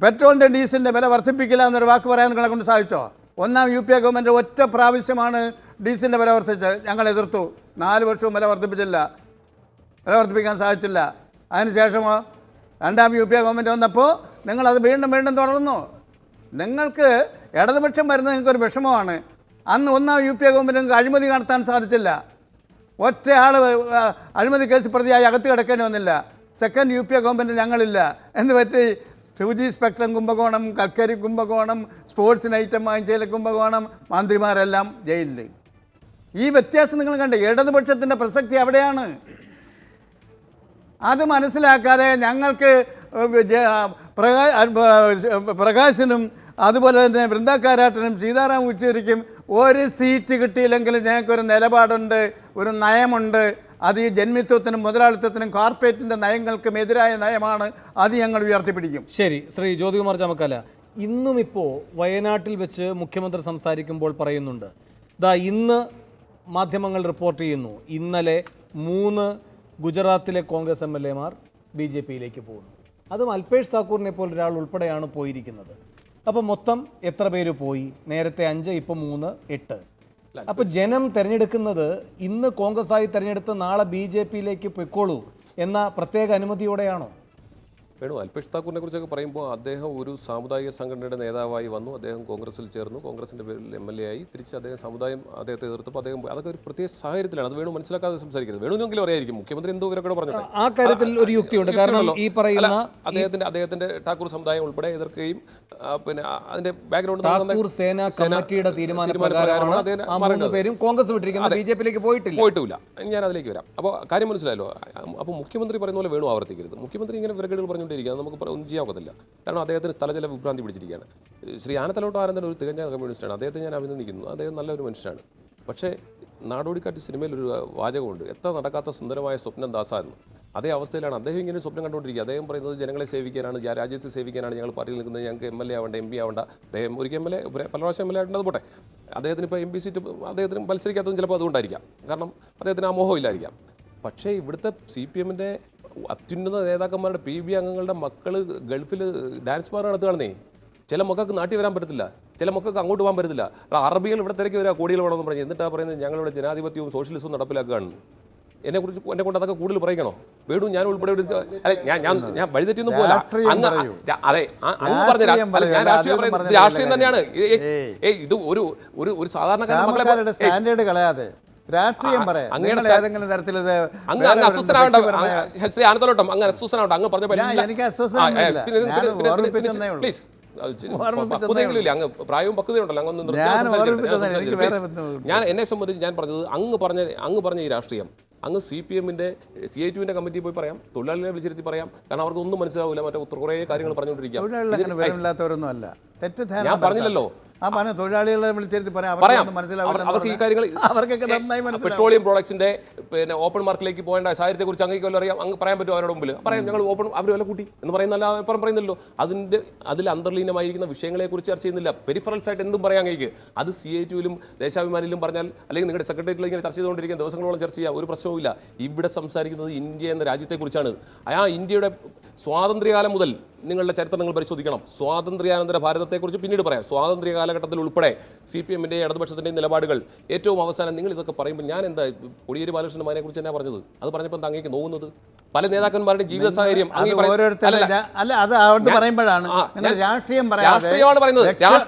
പെട്രോളിൻ്റെ ഡീസലിൻ്റെ വില വർദ്ധിപ്പിക്കില്ല എന്നൊരു വാക്ക് പറയാൻ നിങ്ങളെ കൊണ്ട് സാധിച്ചോ? ഒന്നാം UPA ഗവൺമെൻറ് ഒറ്റ പ്രാവശ്യമാണ് ഡീസലിൻ്റെ വില വർദ്ധിച്ചത്. ഞങ്ങൾ എതിർത്തു. 4 വർഷവും വില വർദ്ധിപ്പിച്ചില്ല, വില വർദ്ധിപ്പിക്കാൻ സാധിച്ചില്ല. അതിനുശേഷമോ രണ്ടാം UPA ഗവൺമെൻറ് വന്നപ്പോൾ നിങ്ങളത് വീണ്ടും തുടർന്നു. നിങ്ങൾക്ക് ഇടതുപക്ഷം വരുന്നത് നിങ്ങൾക്കൊരു വിഷമമാണ്. അന്ന് ഒന്നാം UPA ഗവൺമെൻറ് നിങ്ങൾക്ക് അഴിമതി നടത്താൻ സാധിച്ചില്ല. ഒറ്റയാൾ അഴിമതി കേസ് പ്രതിയായി അകത്ത് കിടക്കേണ്ടി വന്നില്ല. സെക്കൻഡ് UPA ഗവൺമെൻറ് ഞങ്ങളില്ല. എന്ന് പറ്റി 2G സ്പെക്ട്രം കുംഭകോണം, കൽക്കരി കുംഭകോണം, സ്പോർട്സിന് ഐറ്റം വാങ്ങിച്ചതിലെ കുംഭകോണം, മന്ത്രിമാരെല്ലാം ജയിലിൽ. ഈ വ്യത്യാസം നിങ്ങൾ കണ്ടേ? ഇടതുപക്ഷത്തിൻ്റെ പ്രസക്തി അവിടെയാണ്. അത് മനസ്സിലാക്കാതെ ഞങ്ങൾക്ക് പ്രകാശനും അതുപോലെ തന്നെ വൃന്ദാക്കാരാട്ടനും സീതാറാം യെച്ചൂരിക്കും ഒരു സീറ്റ് കിട്ടിയില്ലെങ്കിലും ഞങ്ങൾക്കൊരു നിലപാടുണ്ട്, ഒരു നയമുണ്ട്. അത് ഈ ജന്മിത്വത്തിനും മുതലാളിത്തത്തിനും കോർപ്പറേറ്റിൻ്റെ നയങ്ങൾക്കും എതിരായ നയമാണ്. അത് ഞങ്ങൾ ഉയർത്തിപ്പിടിക്കും. ശരി, ശ്രീ ജ്യോതികുമാർ ചമക്കാല, ഇന്നും ഇപ്പോൾ വയനാട്ടിൽ വെച്ച് മുഖ്യമന്ത്രി സംസാരിക്കുമ്പോൾ പറയുന്നുണ്ട്, ഇന്ന് മാധ്യമങ്ങൾ റിപ്പോർട്ട് ചെയ്യുന്നു, ഇന്നലെ 3 ഗുജറാത്തിലെ കോൺഗ്രസ് MLA മാർ BJP-യിലേക്ക് പോകുന്നു. അതും അൽപേഷ് താക്കൂറിനെ പോലെ ഒരാൾ ഉൾപ്പെടെയാണ് പോയിരിക്കുന്നത്. അപ്പോൾ മൊത്തം എത്ര പേര് പോയി? നേരത്തെ 5, ഇപ്പോൾ 3, 8. അപ്പോൾ ജനം തിരഞ്ഞെടുക്കുന്നത് ഇന്ന് കോൺഗ്രസ് ആയി തിരഞ്ഞെടുത്ത് നാളെ BJP-യിലേക്ക് പൊയ്ക്കോളൂ എന്ന പ്രത്യേക അനുമതിയോടെയാണോ? വേണു, അൽപേഷ് താക്കൂറിനെ കുറിച്ചൊക്കെ പറയുമ്പോൾ അദ്ദേഹം ഒരു സാമുദായിക സംഘടനയുടെ നേതാവായി വന്നു, അദ്ദേഹം കോൺഗ്രസിൽ ചേർന്നു, കോൺഗ്രസിൻ്റെ പേരിൽ MLA ആയി, തിരിച്ച് അദ്ദേഹം സമുദായം അദ്ദേഹത്തെ എതിർത്തപ്പോൾ അദ്ദേഹം അതൊക്കെ ഒരു പ്രത്യേക സാഹചര്യത്തിലാണ്. അത് വേണു മനസ്സിലാക്കാതെ സംസാരിക്കുന്നത്. വേണമെങ്കിലും അറിയായിരിക്കും മുഖ്യമന്ത്രി എന്തോ ഇവരൊക്കെ പറഞ്ഞു. ആ കാര്യത്തിൽ ഒരു യുക്തിയുണ്ട്. കാരണം ഈ പറയുന്ന അദ്ദേഹത്തിന്റെ ടാക്കൂർ സമുദായം ഉൾപ്പെടെ എതിർക്കുകയും പിന്നെ അതിന്റെ ബാക്ക്ഗ്രൗണ്ട് ടാക്കൂർ സേന കമ്മിറ്റിയുടെ തീരുമാനപ്രകാരമാണ് പേരും കോൺഗ്രസ് വിട്ടിരിക്കുന്നത്, BJP-യിലേക്ക് പോയിട്ടില്ല. ഞാൻ അതിലേക്ക് വരാം. അപ്പോൾ കാര്യം മനസ്സിലായല്ലോ. അപ്പോൾ മുഖ്യമന്ത്രി പറയുന്ന പോലെ വേണു ആവർത്തിക്കരുത്. മുഖ്യമന്ത്രി ഇങ്ങനെ വിവരക്കേടുകൾ പറഞ്ഞുകൊണ്ടിരിക്കുക, നമുക്ക് ഒന്നും ചെയ്യാൻ ഒക്കത്തില്ല. കാരണം അദ്ദേഹത്തിന് സ്ഥലജല വിഭ്രാന്തി പിടിച്ചിരിക്കുകയാണ്. ശ്രീ ആനത്തലോട്ട് ആനന്ദൻ ഒരു തികഞ്ഞ കമ്മ്യൂണിസ്റ്റാണ്, അദ്ദേഹത്തെ ഞാൻ അഭിനന്ദിക്കുന്നു, അദ്ദേഹം നല്ലൊരു മനുഷ്യനാണ്. പക്ഷേ നാടോടിക്കാറ്റ് സിനിമയിൽ ഒരു വാചകമുണ്ട്, എത്ര നടക്കാത്ത സുന്ദരമായ സ്വപ്നം ദാസായിരുന്നു. അതേ അവസ്ഥയിലാണ് അദ്ദേഹം ഇങ്ങനെ സ്വപ്നം കണ്ടുകൊണ്ടിരിക്കുക. അദ്ദേഹം പറയുന്നത് ജനങ്ങളെ സേവിക്കാനാണ്, രാജ്യത്തെ സേവിക്കാനാണ് ഞങ്ങൾ പാർട്ടിയിൽ നിൽക്കുന്നത്, ഞങ്ങൾക്ക് MLA ആവേണ്ട, MP ആവേണ്ട. അദ്ദേഹം ഒരിക്കൽ MLA പല പ്രാവശ്യം MLA ആവേണ്ടത് പോട്ടെ, അദ്ദേഹത്തിന് ഇപ്പോൾ MP സീറ്റ് അദ്ദേഹത്തിന് മത്സരിക്കാത്തതും ചിലപ്പോൾ അതുകൊണ്ടായിരിക്കാം, കാരണം അദ്ദേഹത്തിന് ആ മോഹം ഇല്ലായിരിക്കാം. പക്ഷേ ഇവിടുത്തെ CPM-ന്റെ അത്യുന്നത നേതാക്കന്മാരുടെ PB അംഗങ്ങളുടെ മക്കൾ ഗൾഫിൽ ഡാൻസ് ബാർ നടത്തുകയാണെന്നേ. ചില മക്കൾക്ക് നാട്ടിൽ വരാൻ പറ്റത്തില്ല, ചില മക്കൾക്ക് അങ്ങോട്ട് പോകാൻ പറ്റത്തില്ല. അറബികൾ ഇവിടെ തിരക്കി വരിക, കോടികൾ വേണമെന്ന് പറഞ്ഞ്, എന്നിട്ടാണ് പറയുന്നത് ഞങ്ങളിവിടെ ജനാധിപത്യവും സോഷ്യലിസവും നടപ്പിലാക്കുകയാണ്. എന്നെ കൊണ്ട് അതൊക്കെ കൂടുതൽ പറയണോ? വേണു ഞാൻ ഉൾപ്പെടെ ഞാൻ വഴിതെറ്റിയൊന്നും പോലെ അതെ അങ്ങ് പറഞ്ഞ ഞാൻ രാഷ്ട്രീയം പറയുന്നത് രാഷ്ട്രീയം തന്നെയാണ്. ഇത് ഒരു സാധാരണക്കാരുടെ കളയാതെ രാഷ്ട്രീയം പറയാം. ഏതെങ്കിലും തരത്തിൽ അങ്ങ് അസ്വസ്ഥനാവണ്ട ശ്രീ ആനന്ദലോട്ടം, അങ്ങ് അസ്വസ്ഥനാവണ്ട. അങ്ങ് പറഞ്ഞ പ്ലീസ് പക്വതയെങ്കിലും അങ്ങ് പ്രായവും പക്വതയുണ്ടല്ലോ, ഞാൻ എന്നെ സംബന്ധിച്ച് ഞാൻ പറഞ്ഞത് അങ്ങ് പറഞ്ഞ ഈ രാഷ്ട്രീയം അങ്ങ് CPM-ന്റെ CITU-വിന്റെ കമ്മിറ്റിയിൽ പോയി പറയാം, തൊഴിലാളികളെ വിളിച്ചിരുത്തി പറയാം. കാരണം അവർക്ക് ഒന്നും മനസ്സിലാവില്ല, മറ്റേ കുറേ കാര്യങ്ങൾ പറഞ്ഞുകൊണ്ടിരിക്കാം. ഞാൻ പറഞ്ഞില്ലല്ലോ, തൊഴിലാളികളെ വിളിച്ചിരുത്തി പറയാം, അവർക്ക് ഈ കാര്യങ്ങൾ അവർക്കൊക്കെ നന്നായി മനസ്സിലാവും. പെട്രോളിയം പ്രോഡക്ട്സിന്റെ പിന്നെ ഓപ്പൺ മാർക്കറ്റിലേക്ക് പോകേണ്ട സാഹചര്യത്തെ കുറിച്ച് അങ്ങേക്ക് വല്ല അറിയാം, അങ്ങ് പറയാൻ പറ്റും അവരുടെ മുമ്പിൽ പറയാം, ഞങ്ങൾ അവർ വില കൂട്ടി എന്ന് പറയുന്നല്ല, പറയുന്നില്ലല്ലോ. അതിൽ അന്തർലീനമായിരിക്കുന്ന വിഷയങ്ങളെ കുറിച്ച് ചർച്ച ചെയ്യുന്നില്ല. പെരിഫറൽസ് ആയിട്ട് എന്തും പറയാൻ കഴിയുക. അത് CITU-ലും ദേശാഭിമാനിയിലും പറഞ്ഞാൽ, അല്ലെങ്കിൽ നിങ്ങളുടെ സെക്രട്ടേറിയറ്റിൽ ഇങ്ങനെ ചർച്ച ചെയ്തുകൊണ്ടിരിക്കുന്ന ദിവസങ്ങളോളം ചർച്ച ചെയ്യാം, ഒരു പ്രശ്നവുമില്ല. ഇവിടെ സംസാരിക്കുന്നത് ഇന്ത്യ എന്ന രാജ്യത്തെക്കുറിച്ചാണ്. ഇന്ത്യയുടെ സ്വാതന്ത്ര്യകാലം മുതൽ നിങ്ങളുടെ ചരിത്രം നിങ്ങൾ പരിശോധിക്കണം. സ്വാതന്ത്ര്യാനന്തര ഭാരതത്തെക്കുറിച്ച് പിന്നീട് പറയാം. സ്വാതന്ത്ര്യ കാലഘട്ടത്തിൽ ഉൾപ്പെടെ CPM-ന്റെ ഇടതുപക്ഷത്തിൻ്റെയും നിലപാടുകൾ ഏറ്റവും അവസാനം നിങ്ങൾ ഇതൊക്കെ പറയുമ്പോൾ ഞാൻ എന്താ കോടിയേരി ബാലകൃഷ്ണൻ മകനെ കുറിച്ച് എന്നാ പറഞ്ഞത്? അത് പറഞ്ഞപ്പോൾ എന്താ അങ്ങേക്ക് നോക്കുന്നത്? പല നേതാക്കന്മാരുടെ ജീവിത സാഹചര്യം രാഷ്ട്രീയമാണ് പറയുന്നത്.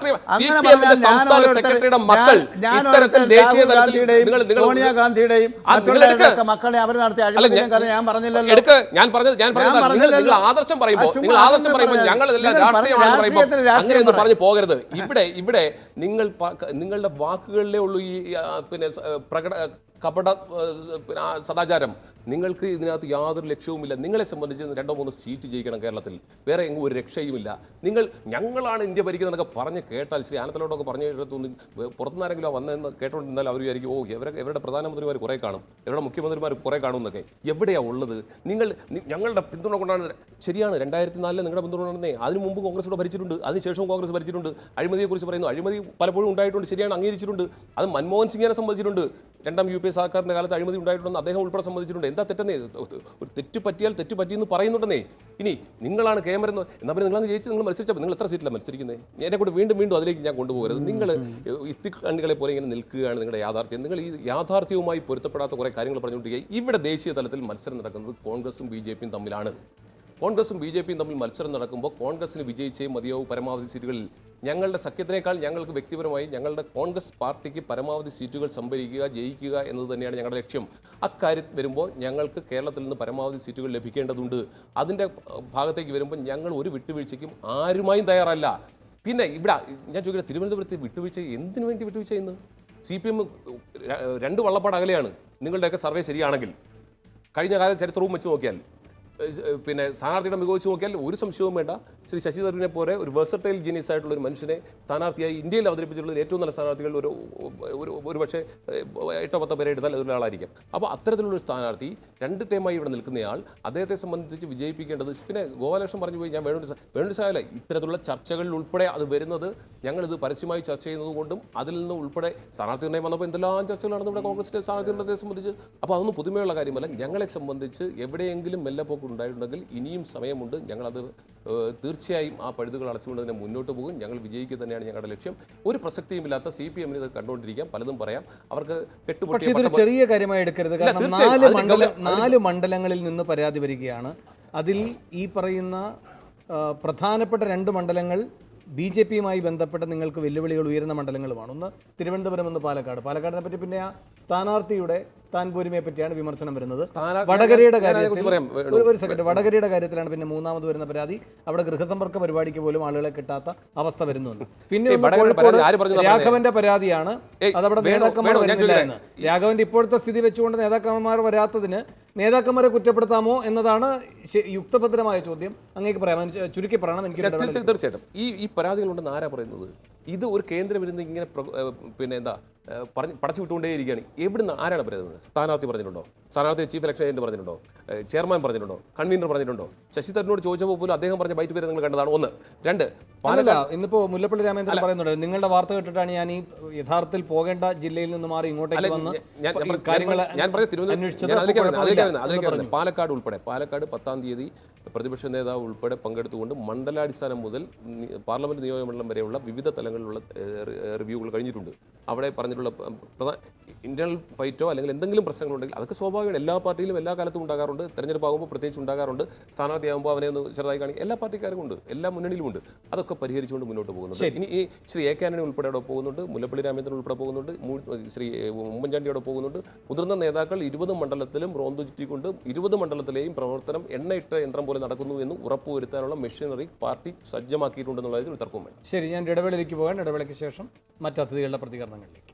CPM-ന്റെ സംസ്ഥാന സെക്രട്ടറിയുടെ മക്കൾ ഇത്തരത്തിൽ ദേശീയ തലത്തിൽ ഞാൻ പറഞ്ഞത് നിങ്ങൾ ആദർശം പറയുമ്പോൾ ഞങ്ങൾ രാഷ്ട്രീയമാണെന്ന് പറയുമ്പോൾ അങ്ങനെ ഒന്നും പറഞ്ഞു പോകരുത്. ഇവിടെ നിങ്ങളുടെ വാക്കുകളിലേ ഉള്ളൂ ഈ പിന്നെ കപട സദാചാരം. നിങ്ങൾക്ക് ഇതിനകത്ത് യാതൊരു ലക്ഷ്യവുമില്ല. നിങ്ങളെ സംബന്ധിച്ച് 2-3 സീറ്റ് ജയിക്കണം കേരളത്തിൽ, വേറെ എങ്ങും ഒരു രക്ഷയുമില്ല. ഞങ്ങളാണ് ഇന്ത്യ ഭരിക്കുന്നതെന്നൊക്കെ പറഞ്ഞ് കേട്ടാൽ, ശ്രീ ആനത്തലോട്ടൊക്കെ പറഞ്ഞു കേട്ടൊന്നും പുറത്തുനിന്നാരെങ്കിലും വന്നതെന്ന് കേട്ടോണ്ടിരുന്നാൽ അവർ വിചാരിക്കും ഇവരുടെ പ്രധാനമന്ത്രിമാർ കുറേ കാണും, ഇവരുടെ മുഖ്യമന്ത്രിമാർ കുറേ കാണും എന്നൊക്കെ. എവിടെയാണ് ഉള്ളത്? ഞങ്ങളുടെ പിന്തുണ കൊണ്ടാണ്. ശരിയാണ്, 2004 നിങ്ങളുടെ പിന്തുണ കൊണ്ടാണെന്നേ. അതിന് മുമ്പ് കോൺഗ്രസ് ഇവിടെ ഭരിച്ചിട്ടുണ്ട്, അതിനുശേഷവും കോൺഗ്രസ് ഭരിച്ചിട്ടുണ്ട്. അഴിമതിയെക്കുറിച്ച് പറയുന്നു, അഴിമതി പലപ്പോഴും ഉണ്ടായിട്ടുണ്ട്, ശരിയാണ്, അംഗീകരിച്ചിട്ടുണ്ട്. അത് മൻമോഹൻ സിംഗിനെ സംബന്ധിച്ചിട്ടുണ്ട്. 2ാം UPA സർക്കാരിൻ്റെ കാലത്ത് അഴിമതി ഉണ്ടായിട്ടുണ്ടെന്ന് അദ്ദേഹം ഉൾപ്പെടെ സംബന്ധിച്ചിട്ടുണ്ട്. എന്താ തെറ്റെന്നേ? ഒരു തെറ്റ് പറ്റിയാൽ തെറ്റ് പറ്റിയെന്ന് പറയുന്നുണ്ടെന്നേ. ഇനി നിങ്ങളാണ് കേമരെന്ന് എന്നാൽ പിന്നെ നിങ്ങളങ്ങ് ജയിച്ച് നിങ്ങൾ മത്സരിച്ചപ്പോൾ നിങ്ങൾ എത്ര സീറ്റിലാണ് മത്സരിക്കുന്നത്? എന്നെ കൊണ്ട് വീണ്ടും അതിലേക്ക് ഞാൻ കൊണ്ടുപോകരുത്. നിങ്ങൾ ഇത്തിക്കണ്ണികളെ പോലെ ഇങ്ങനെ നിൽക്കുകയാണ് നിങ്ങളുടെ യാഥാർത്ഥ്യം. നിങ്ങൾ ഈ യാഥാർത്ഥ്യവുമായി പൊരുത്തപ്പെടാത്ത കുറേ കാര്യങ്ങൾ പറഞ്ഞുകൊണ്ടിരിക്കുക. ഇവിടെ ദേശീയ തലത്തിൽ മത്സരം നടക്കുന്നത് കോൺഗ്രസും BJP-യും തമ്മിലാണ്. കോൺഗ്രസും BJP-യും തമ്മിൽ മത്സരം നടക്കുമ്പോൾ കോൺഗ്രസിന് വിജയിച്ചേ മതിയാവും പരമാവധി സീറ്റുകളിൽ. ഞങ്ങളുടെ സഖ്യത്തിനേക്കാൾ ഞങ്ങൾക്ക് വ്യക്തിപരമായി ഞങ്ങളുടെ കോൺഗ്രസ് പാർട്ടിക്ക് പരമാവധി സീറ്റുകൾ സംഭരിക്കുക, ജയിക്കുക എന്നത് തന്നെയാണ് ഞങ്ങളുടെ ലക്ഷ്യം. അക്കാര്യം വരുമ്പോൾ ഞങ്ങൾക്ക് കേരളത്തിൽ നിന്ന് പരമാവധി സീറ്റുകൾ ലഭിക്കേണ്ടതുണ്ട്. അതിൻ്റെ ഭാഗത്തേക്ക് വരുമ്പോൾ ഞങ്ങൾ ഒരു വിട്ടുവീഴ്ചയ്ക്കും ആരുമായും തയ്യാറല്ല. പിന്നെ ഇവിടെ ഞാൻ ചോദിക്കുന്നത്, തിരുവനന്തപുരത്ത് വിട്ടുവീഴ്ച എന്തിനു വേണ്ടി വിട്ടുവീഴ്ച ചെയ്യുന്നത്? CPM 2 വള്ളപ്പാട് അകലെയാണ്. നിങ്ങളുടെയൊക്കെ സർവേ ശരിയാണെങ്കിൽ, കഴിഞ്ഞ കാല ചരിത്രവും വെച്ച് നോക്കിയാൽ, പിന്നെ സ്ഥാനാർത്ഥിയുടെ മികവ് വെച്ച് നോക്കിയാൽ ഒരു സംശയവും വേണ്ട, ശ്രീ ശശി തരൂരിനെ പോലെ ഒരു വെർസറ്റൈൽ ജീനിയസ് ആയിട്ടുള്ള ഒരു മനുഷ്യനെ സ്ഥാനാർത്ഥിയായി ഇന്ത്യയിൽ അവതരിപ്പിച്ചിട്ടുള്ള ഏറ്റവും നല്ല സ്ഥാനാർത്ഥികളിൽ ഒരു പക്ഷേ 8-10 പേരെ എടുത്താൽ അതിലൊരാളായിരിക്കും. അപ്പോൾ അത്തരത്തിലുള്ളൊരു സ്ഥാനാർത്ഥി 2 ടൈമായി ഇവിടെ നിൽക്കുന്നയാൾ അദ്ദേഹത്തെ സംബന്ധിച്ച് വിജയിപ്പിക്കേണ്ടത്. പിന്നെ ഗോപാലകൃഷ്ണൻ പറഞ്ഞു പോയി, ഞാൻ വേണു സാഹല ഇത്തരത്തിലുള്ള ചർച്ചകളിൽ ഉൾപ്പെടെ അത് വരുന്നത് ഞങ്ങളിത് പരസ്യമായി ചർച്ച ചെയ്യുന്നത് കൊണ്ടും അതിൽ നിന്ന് ഉൾപ്പെടെ സ്ഥാനാർത്ഥി നിർണ്ണയം വന്നപ്പോൾ എന്തെല്ലാം ചർച്ചകളാണ് നമ്മുടെ കോൺഗ്രസിൻ്റെ സ്ഥാനാർത്ഥി നിർണ്ണയത്തെ സംബന്ധിച്ച്. അപ്പോൾ അതൊന്നും പുതുമയുള്ള കാര്യമല്ല. ഞങ്ങളെ സംബന്ധിച്ച് എവിടെയെങ്കിലും മെല്ലപ്പോക്ക് ഉണ്ടായിട്ടുണ്ടെങ്കിൽ ഇനിയും സമയമുണ്ട്. ഞങ്ങളത് തീർച്ചയായും ആ പഴുതുകൾ അടച്ചുകൊണ്ട് തന്നെ മുന്നോട്ട് പോകും. ഞങ്ങൾ വിജയിക്കുക തന്നെയാണ് ഞങ്ങളുടെ ലക്ഷ്യം. ഒരു പ്രസക്തിയുമില്ലാത്ത CPM ഇത് കണ്ടുകൊണ്ടിരിക്കാം, പലതും പറയാം. അവർക്ക് പക്ഷേ ഇതൊരു ചെറിയ കാര്യമായി എടുക്കരുത്. കാരണം 4 മണ്ഡലങ്ങളിൽ നിന്ന് പരാതി വരികയാണ്. അതിൽ ഈ പറയുന്ന പ്രധാനപ്പെട്ട 2 മണ്ഡലങ്ങൾ BJPയുമായി ബന്ധപ്പെട്ട നിങ്ങൾക്ക് വെല്ലുവിളികൾ ഉയരുന്ന മണ്ഡലങ്ങളുമാണ്. ഒന്ന് തിരുവനന്തപുരം, ഒന്ന് പാലക്കാട്. പാലക്കാടിനെ പറ്റി പിന്നെ ആ സ്ഥാനാർത്ഥിയുടെ താൻപോരിമയെ പറ്റിയാണ് വിമർശനം വരുന്നത്. വടകരയുടെ കാര്യത്തിൽ ഒരു സെക്കൻഡ്, വടകരയുടെ കാര്യത്തിലാണ് പിന്നെ 3ാമത് വരുന്ന പരാതി. അവിടെ ഗൃഹസമ്പർക്ക പരിപാടിക്ക് പോലും ആളുകളെ കിട്ടാത്ത അവസ്ഥ വരുന്നുണ്ട്. പിന്നെ രാഘവന്റെ പരാതിയാണ്, അതവിടെ നേതാക്കന്മാർ വരുന്നില്ല എന്ന്. രാഘവന്റെ ഇപ്പോഴത്തെ സ്ഥിതി വെച്ചുകൊണ്ട് നേതാക്കന്മാർ വരാത്തതിന് നേതാക്കന്മാരെ കുറ്റപ്പെടുത്താമോ എന്നതാണ് യുക്തഭദ്രമായ ചോദ്യം. അങ്ങേക്ക് പറയാം, ചുരുക്കി പറയണം. എനിക്ക് തീർച്ചയായിട്ടും ഈ പരാതികളുണ്ടെന്ന് ആരാ പറയുന്നത്? ഇത് ഒരു കേന്ദ്രം ഇരുന്ന് ഇങ്ങനെ പിന്നെ എന്താ പടച്ചു വിട്ടുകൊണ്ടേയിരിക്കുകയാണ്. എവിടുന്ന് ആരാണ് പറയുന്നത്? സ്ഥാനാർത്ഥി പറഞ്ഞിട്ടുണ്ടോ? സ്ഥാനാർത്ഥി ചീഫ് ഇലക്ഷൻ ഏജന്റ് പറഞ്ഞിട്ടുണ്ടോ? ചെയർമാൻ പറഞ്ഞിട്ടുണ്ടോ? കൺവീനർ പറഞ്ഞിട്ടുണ്ടോ? ശശി തരൂരിനോട് ചോദിച്ചപ്പോൾ പോലും അദ്ദേഹം പറഞ്ഞ ബൈറ്റ് പേര് നിങ്ങൾ കണ്ടതാണ്. 1. 2 പാലക്കാട് ഇന്നിപ്പോ മുല്ലപ്പള്ളി രാമചന്ദ്രൻ പറയുന്നുണ്ട്, നിങ്ങളുടെ വാർത്ത കേട്ടിട്ടാണ് ഞാൻ ഈ യഥാർത്ഥത്തിൽ പോകേണ്ട ജില്ലയിൽ നിന്ന് മാറി ഇങ്ങോട്ടേക്ക് വന്ന് പാലക്കാട് ഉൾപ്പെടെ പാലക്കാട് 10-ാം തീയതി പ്രതിപക്ഷ നേതാവ് ഉൾപ്പെടെ പങ്കെടുത്തുകൊണ്ട് മണ്ഡലാടിസ്ഥാനം മുതൽ പാർലമെന്റ് നിയോജകമണ്ഡലം വരെയുള്ള വിവിധ തലങ്ങളിലുള്ള റിവ്യൂകൾ കഴിഞ്ഞിട്ടുണ്ട്. അവിടെ പറഞ്ഞിട്ടുള്ള ഇന്റേണൽ ഫൈറ്റോ അല്ലെങ്കിൽ എന്തെങ്കിലും പ്രശ്നങ്ങളുണ്ടെങ്കിൽ അതൊക്കെ സ്വാഭാവികമാണ്. എല്ലാ പാർട്ടിയിലും എല്ലാ കാലത്തും ഉണ്ടാകാറുണ്ട്. തെരഞ്ഞെടുപ്പാകുമ്പോൾ പ്രത്യേകിച്ച് ഉണ്ടാകാറുണ്ട്. സ്ഥാനാർത്ഥിയാകുമ്പോൾ അവനെ ഒന്ന് ചെറുതായി കാണിക്കും. എല്ലാ പാർട്ടിക്കാരും ഉണ്ട്, എല്ലാ മുന്നണിയിലും ഉണ്ട്. അതൊക്കെ പരിഹരിച്ചുകൊണ്ട് മുന്നോട്ട് പോകുന്നുണ്ട്. ഇനി ഈ ശ്രീ A. K. ആന്റണി ഉൾപ്പെടെ അവിടെ പോകുന്നുണ്ട്, മുല്ലപ്പള്ളി രാമചന്ദ്രൻ ഉൾപ്പെടെ പോകുന്നുണ്ട്, ശ്രീ ഉമ്മൻചാണ്ടി അവിടെ പോകുന്നുണ്ട്. മുതിർന്ന നേതാക്കൾ 20 മണ്ഡലത്തിലും റോന്തു ചുറ്റിക്കൊണ്ട് 20 മണ്ഡലത്തിലെയും പ്രവർത്തനം എണ്ണയിട്ട യന്ത്രം പോലെ നടക്കുന്നു എന്ന് ഉറപ്പുവരുത്താനുള്ള മെഷീനറി പാർട്ടി സജ്ജമാക്കിയിട്ടുണ്ടെന്നുള്ളതിൽ ഒരു തർക്കവും വേണം. ശരി, ഞാൻ ഇടവേളയിലേക്ക് പോകാൻ. ഇടവേളയ്ക്ക് ശേഷം മറ്റ് അതിഥികളുടെ പ്രതികരണങ്ങളിലേക്ക്.